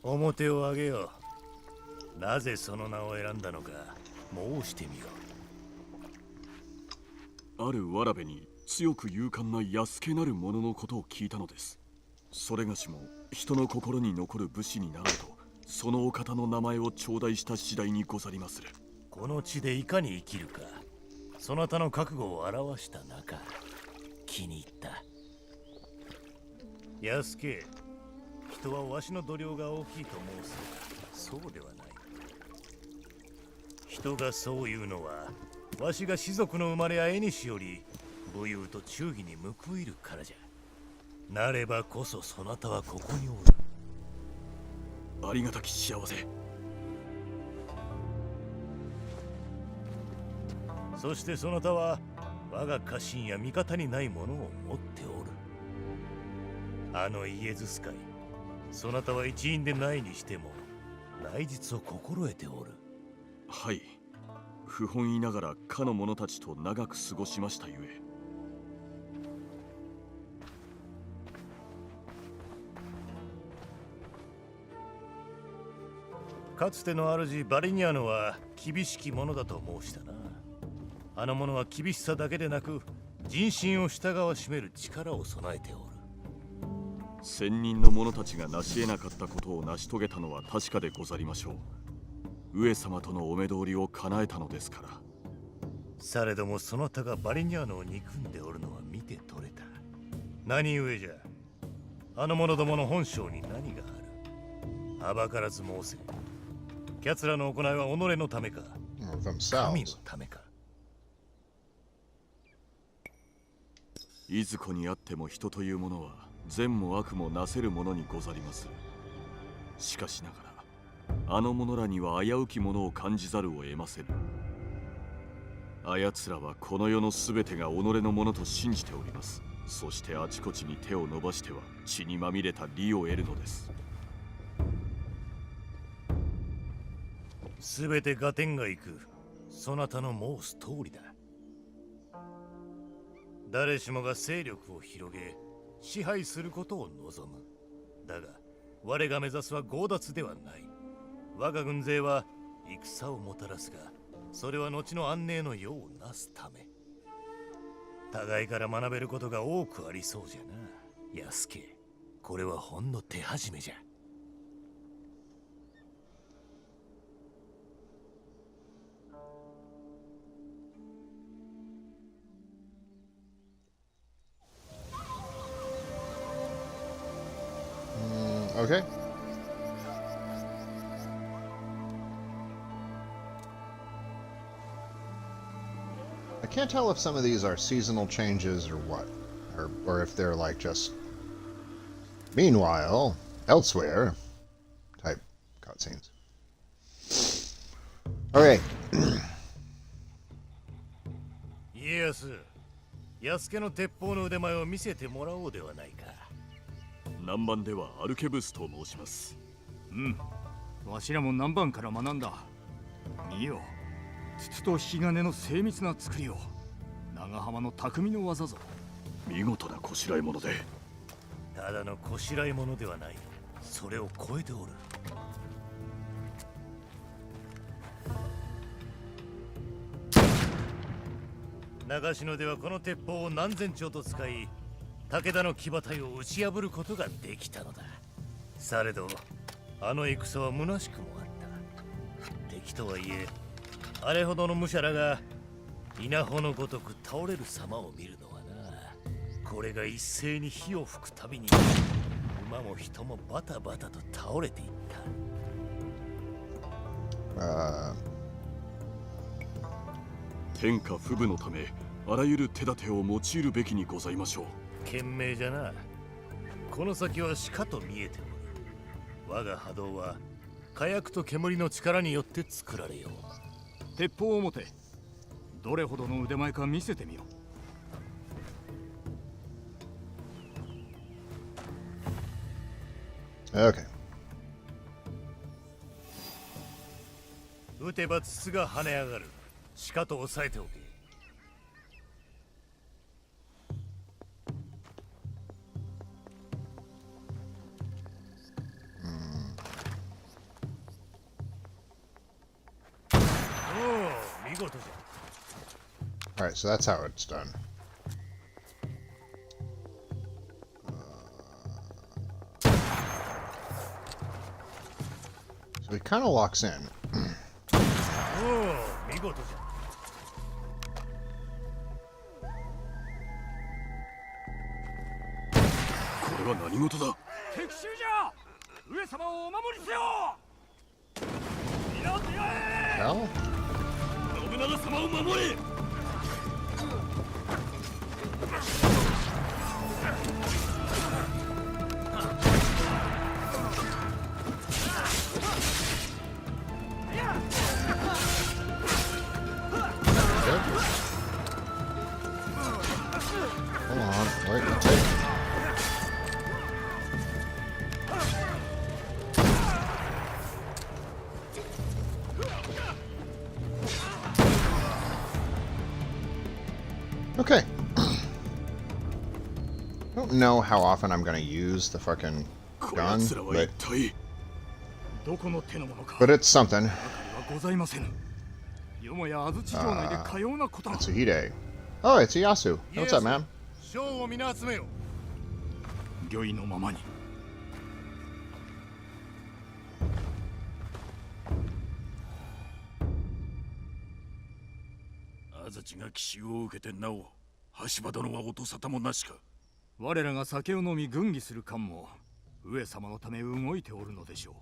う。表を上げよう。なぜその名を選んだのか申してみよう。あるわらべに強く勇敢な安家なる者のことを聞いたのです。それがしも人の心に残る武士になろうと、そのお方の名前を頂戴した次第にござりまする。この地でいかに生きるか、そなたの覚悟を表した中、気に入った。安家、人はわしの度量が大きいと申すが、そうではない。人がそう言うのは、わしが士族の生まれや縁より武勇と忠義に報いるからじゃ。なればこそそなたはここにおる。ありがたき幸せ。そしてそなたは我が家臣や味方にないものを持っておる。あのイエズス会、そなたは一員でないにしても内実を心得ておる。はい、不本意ながらかの者たちと長く過ごしましたゆえ。かつての主バリニャーノは厳しき者だと申したな。あの者は厳しさだけでなく人心を従わしめる力を備えておる。千人の者たちが成し得なかったことを成し遂げたのは確かでござりましょう。上様とのお目通りを叶えたのですから。されどもそなたがバリニャーノを憎んでおるのは見て取れた。何故じゃ。あの者どもの本性に何がある。はばからず申せ。奴らの行いは己のためか、神のためか。いずこにあっても人というものは善も悪もなせるものにござります。しかしながらあの者らには危うきものを感じざるを得ませぬ。あやつらはこの世のすべてが己のものと信じております。そしてあちこちに手を伸ばしては血にまみれた利を得るのです。すべて合点がいく。そなたの申す通りだ。誰しもが勢力を広げ支配することを望む。だが我が目指すは強奪ではない。我が軍勢は戦をもたらすが、それは後の安寧の世をなすため。互いから学べることが多くありそうじゃな、安家。これはほんの手始めじゃ。Okay. I can't tell if some of these are seasonal changes or what, or if they're like just meanwhile elsewhere type cutscenes. Okay. 家康、安家の鉄砲の腕前を見せてもらおうではないか。南蛮ではアルケブスと申します。うん、わしらも南蛮から学んだ。見よ、筒と引き金の精密な作りを。長浜の匠の技ぞ。見事なこしらえ物で。ただのこしらえ物ではない。それを超えておる。長篠ではこの鉄砲を何千丁と使い、武田の騎馬隊を打ち破ることができたのだ。されどあの戦は虚しくもあった。敵とはいえあれほどの武者らが稲穂のごとく倒れる様を見るのはな。これが一斉に火を吹くたびに馬も人もバタバタと倒れていった。天下不武のためあらゆる手立てを用いるべきにございましょう。賢明じゃな。この先はしかと見えておる。我が波動は火薬と煙の力によって作られよう。鉄砲を持て。どれほどの腕前か見せてみよ。Okay. 撃てば筒が跳ね上がる。しかと押さえておけ。見事じゃ。Alright, so that's how it's done. So he kind of locks in. 見事じゃ。これは何事だ。敵襲じゃ。上様をお守りせよ。皆出会え。Hell? 信長様を守れ。Hold on, wait, you take. Okay. I don't know how often I'm gonna use the fucking gun, but it's something. ございません。よもや安土城内でかようなことは。Atsuhide. Oh, it's Yasu. What's up, man? 将を皆集めよ。御意のままに。安土が奇襲を受けてなお橋場殿は音沙汰もなしか。我らが酒を飲み軍議する間も上様のため動いておるのでしょ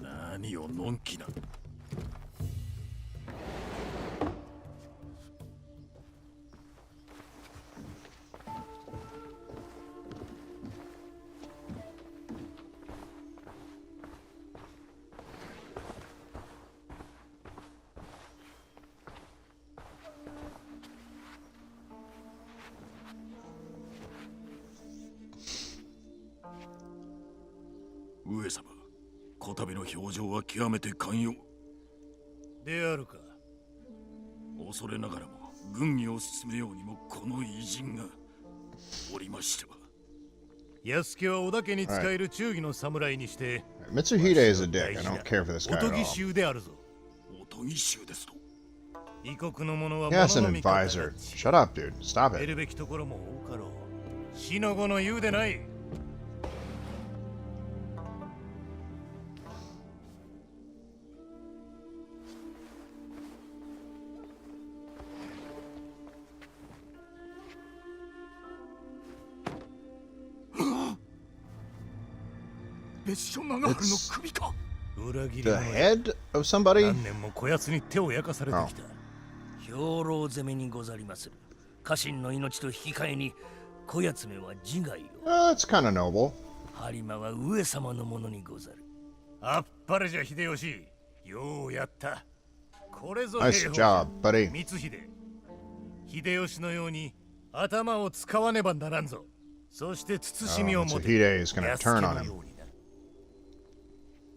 う。何をのんきな。上様、こたびの表情は極めて寛容であるか。恐れながらも軍議を進めようにもこの偉人がおりましては。安家は織田家に仕える忠義の侍にして、Mitsuhide is a dick. I don't care for this guy お at とぎ all. 衆であるぞ。おとぎ衆ですと。異国の者は Yes, 物 an の見方が advisor. 違う。 Shut up, dude. Stop 得 it. るべきところも多かろう。死の子の言うでない。別所長春の首か。裏切り The 者や head of somebody? 何年もこやつに手を焼かされてきた。兵糧攻めにござりまする。家臣の命と引き換えにこやつめは自害を。That's kind of noble. 播磨は上様のものにござる。あっぱれじゃ秀吉。ようやった。これぞ Nice 兵法 job, buddy. 光秀。秀吉のように頭を使わねばならんぞ。そして慎みを Oh, 持 so て。 Hide is going to 安 turn 家 on の him. ようにな。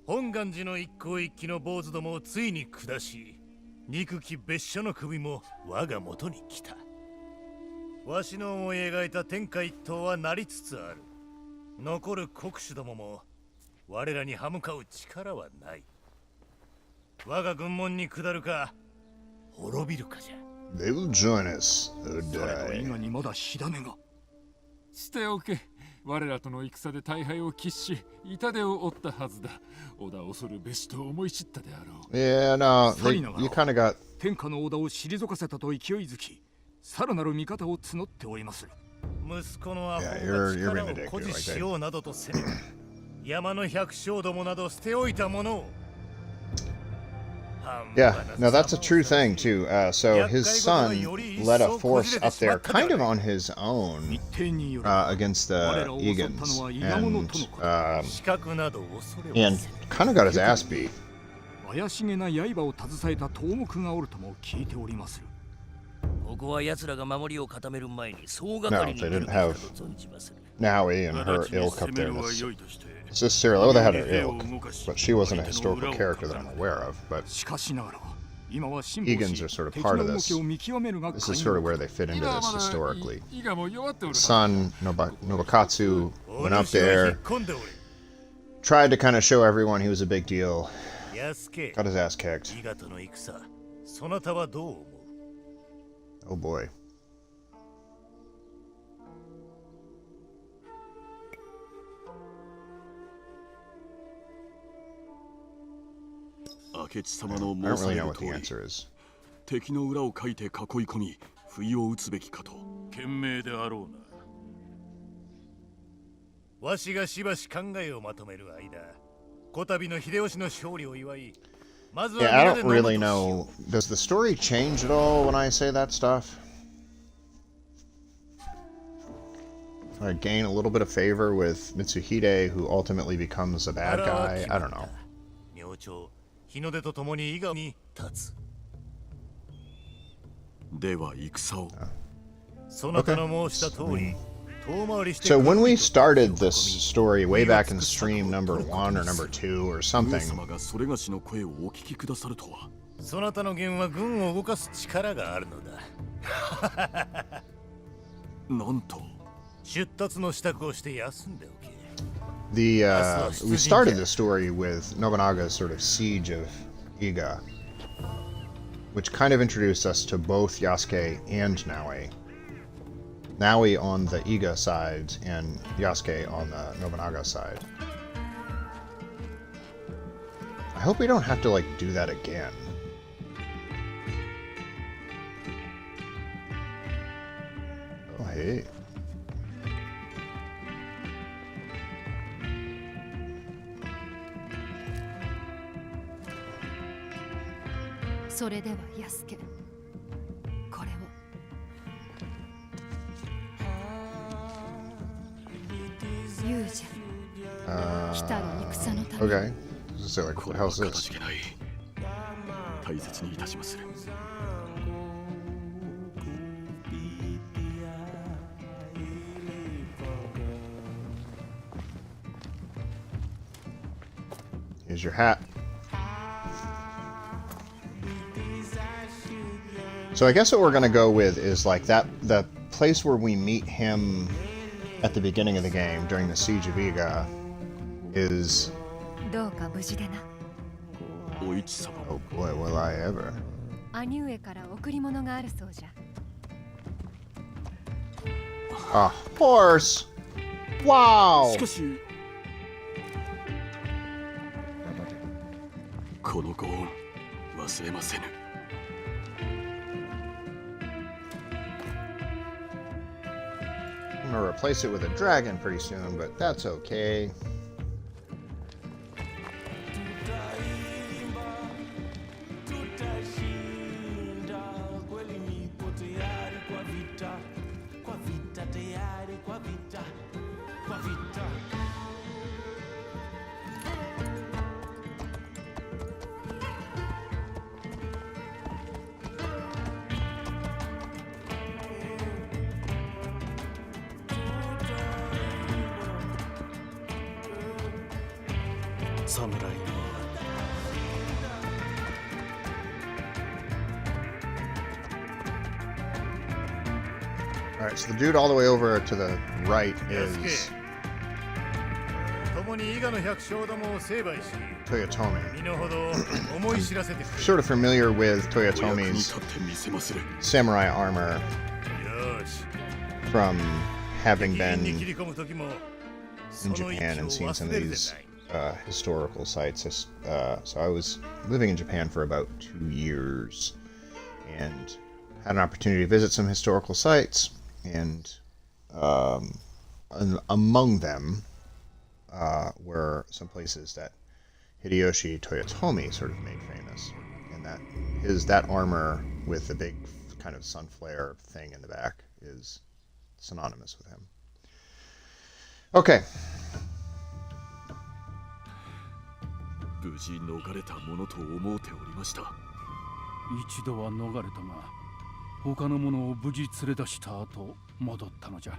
本願寺の一向一揆の坊主どもをついに下し、憎き別所の首も我が元に来た。わしの思い描いた天下一統はなりつつある。残る国主どもも我らに歯向かう力はない。我が軍門に下るか滅びるかじゃ。 They will join us or されど伊 die. 賀にまだ火種が。しておけ。我らとの戦で大敗を喫し痛手を負ったはずだ。織田を恐るべしと思い知ったであろう。 Yeah, no, さ they, りなが you ら kind of got 天下の織田を退かせたと勢いづき、さらなる味方を募っておりまする。息子のアホ Yeah, が you're 力 being を ridiculous 誇示 like し that. ようなどとせめ山の百姓どもなど捨ておいたものを。 Yeah, no, that's a true thing too. So his son led a force up there, kind of on his own, against the Egans, and kind of got his ass beat. 怪しげな刃を携えた東国がおるとも聞いておりまする。ここは奴らが守りを固める前に総がかりに No, they 出る didn't べきか have と存じまする。Naui and her ilk up there. Necessarily, well, they had her ilk, but she wasn't a historical character that I'm aware of. But しかしながら、今は辛 Egans are sort of part of this. 敵の動きを見極めるが This is sort of where they fit into 今は this まだ historically. 伊賀も弱っておる The はず son, Nobakatsu, went up there, 込んでおれ。 tried to kind of show everyone he was a big deal, 安家 got his ass kicked. 伊賀との戦、そなたはどう思う？ Oh boy. 明智様の I don't 申さ really れ know る what 通 the り answer is. 敵の裏をかいて囲い込み不意を打つべきかと。賢明であろうな。わしがしばし考えをまとめる間、こたびの秀吉の勝利を祝い、まずは Yeah, I 皆で don't 飲む really としよ know. Does the story change at all when I say that stuff? I gain a little bit of favor with Mitsuhide, who ultimately becomes a う。 bad 腹は guy. 決 I まっ don't た know. 明朝、日の出とともに伊賀に立つ。では戦を。そなたの申した通り、遠回りして So くる when we 人 started this story way back in stream number 1 or number 2 or 上 something, 様がそれがしの声をお聞きくださるとは。そなたの言は軍を動かす力があるのだ。なんと。出立の支度をして休んでおけ。 the we started the story with Nobunaga's sort of siege of Iga, which kind of introduced us to both Yasuke and Naui. Naui on the Iga side and Yasuke on the Nobunaga side. I hope we don't have to like do that again. Oh hey. それでは安家、これを。勇者、来たる戦のため。 Okay. So like, こ what れは hell's か this? たじけない。大切にいたしまする。 Here's your hat. So I guess what we're gonna go with is like the place where we meet him at the beginning of the game during the Siege of Iga is. どうか無事でな。お市様。 Oh boy, will I ever. 兄上から贈り物があるそうじゃ。 A horse! Wow! しかしこのご恩忘れませぬ。 I'm gonna replace it with a dragon pretty soon, but that's okay. 侍とは。All right, so the dude all the way over to the right is 共に伊賀の百姓どもを成敗し、 Toyotomi. 身の程思い知らせてくれ。 Sort of familiar with お役に Toyotomi's 立ってみせまする。 samurai armor よし。 from having 敵陣 been に切り込む時も in Japan and seen some of these historical sites. So I was living in Japan for about 2 years and had an opportunity to visit some historical sites, and among them were some places that Hideyoshi Toyotomi sort of made famous, and that armor with the big kind of sun flare thing in the back is synonymous with him. Okay. 無事逃れたものと思うておりました。一度は逃れたが、他の者を無事連れ出した後戻ったのじゃ。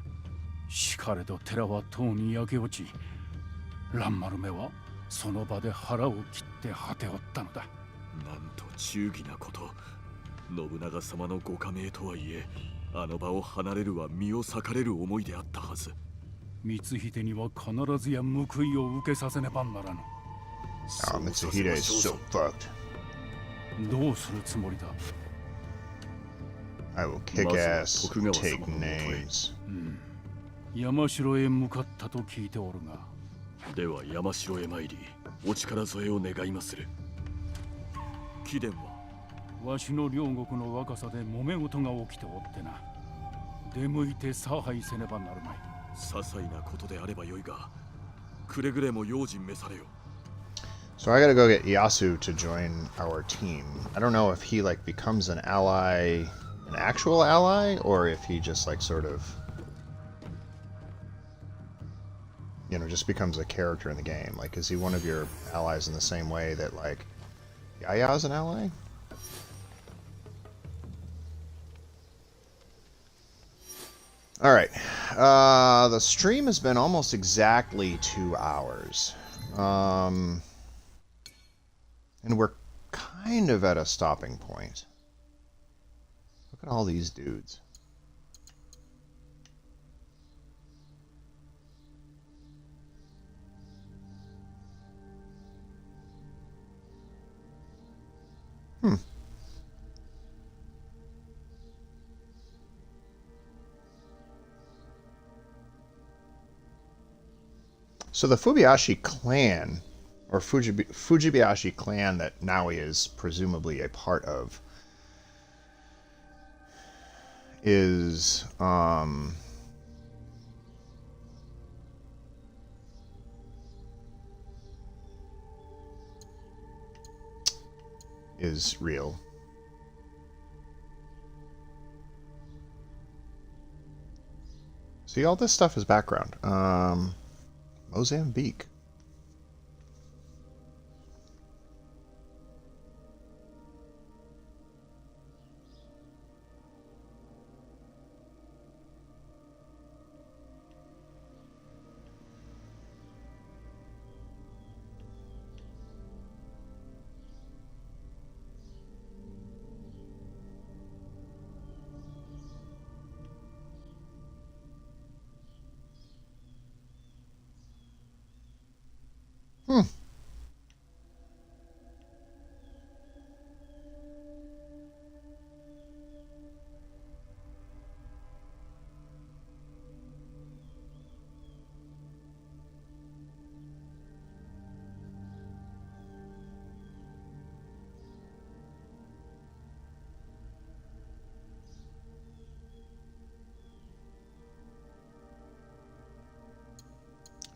しかれど寺はとうに焼け落ち、蘭丸めはその場で腹を切って果ておったのだ。なんと忠義なこと。信長様のご加盟とはいえ、あの場を離れるは身を裂かれる思いであったはず。光秀には必ずや報いを受けさせねばならぬ。Oh, Mitsuhide is so fucked. どうするつもりだ。 I will kick ass, take names. 山城へ向かったと聞いておるが。では山城へ参り、お力添えを願いまする。貴殿はわしの両国の若さで揉め事が起きておってな。出向いて差配せねばなるまい。些細なことであればよいが、くれぐれも用心召されよ。 So I gotta go get Yasu to join our team. I don't know if he like becomes an ally, an actual ally, or if he just like sort of, you know, just becomes a character in the game. Like, is he one of your allies in the same way that like Yaya's an ally? All right, the stream has been almost exactly 2 hours. And we're kind of at a stopping point. Look at all these dudes. So the Fubiashi clan, or Fujibayashi clan that Naui is presumably a part of, is real. See, all this stuff is background. Mozambique.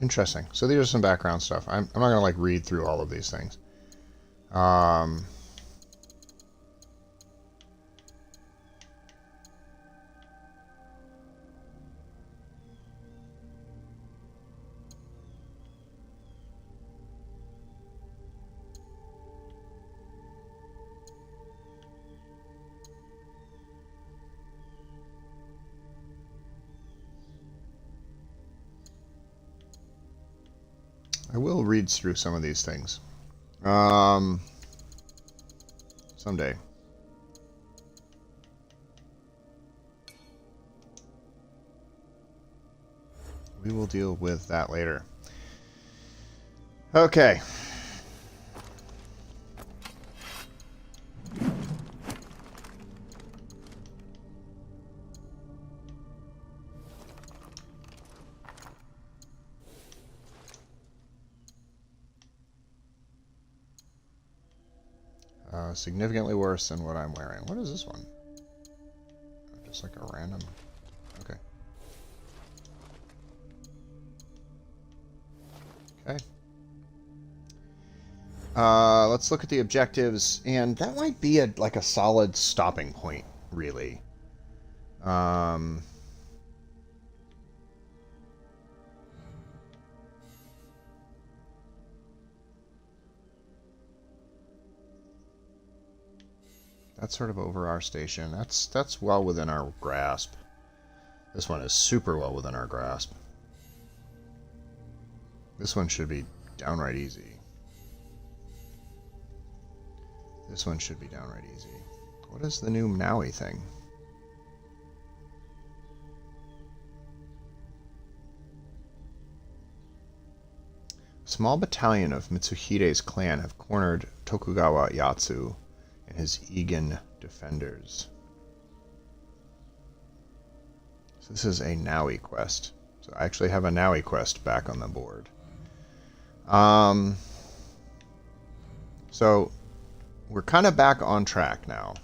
Interesting. So these are some background stuff. I'm not going to like read through all of these things. I will read through some of these things. Someday. We will deal with that later. Okay. Significantly worse than what I'm wearing. What is this one? Just like a random... Okay. Okay. Let's look at the objectives, and that might be like a solid stopping point, really. That's sort of over our station. That's well within our grasp. This one is super well within our grasp. This one should be downright easy. This one should be downright easy. What is the new Maui thing? A small battalion of Mitsuhide's clan have cornered Tokugawa Yatsu and his Egan defenders. So this is a Naui quest. So I actually have a Naui quest back on the board. So we're kind of back on track now.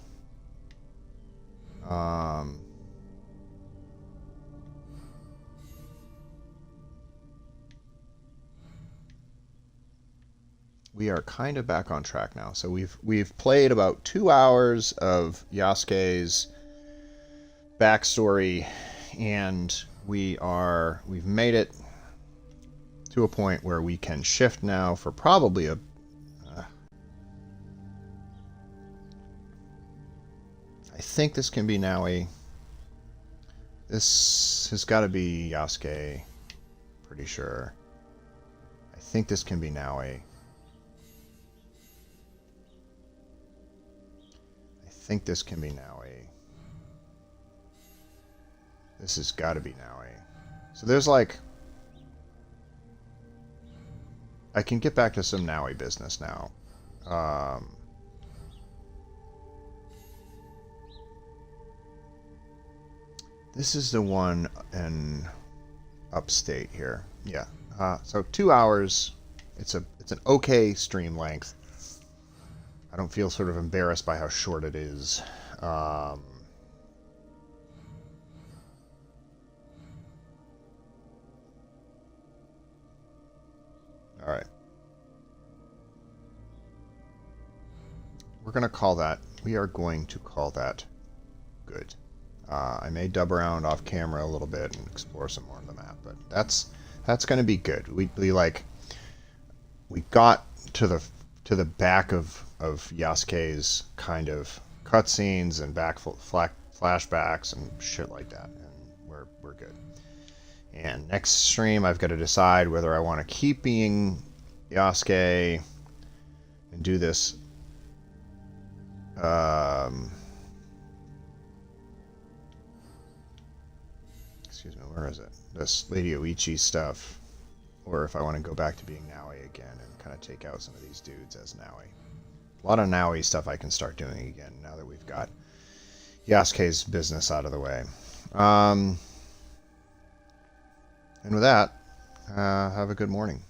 We are kind of back on track now. So we've played about 2 hours of Yasuke's backstory, and we've made it to a point where we can shift now for probably a I think this can be Naui. This has got to be Yasuke, pretty sure. I think this can be Naui. I think this can be Naui. This has got to be Naui. So there's like... I can get back to some Naui business now. This is the one in upstate here. Yeah. So 2 hours. It's an okay stream length. I don't feel sort of embarrassed by how short it is. All right. We're going to call that. We are going to call that good. I may dub around off camera a little bit and explore some more of the map, but that's going to be good. We got to the back of Yasuke's kind of cutscenes and flashbacks and shit like that, and we're good. And next stream, I've got to decide whether I want to keep being Yasuke and do this. Excuse me, where is it? This Lady Oichi stuff. Or if I want to go back to being Naui again and kind of take out some of these dudes as Naui. A lot of Naui stuff I can start doing again now that we've got Yasuke's business out of the way. And with that, have a good morning.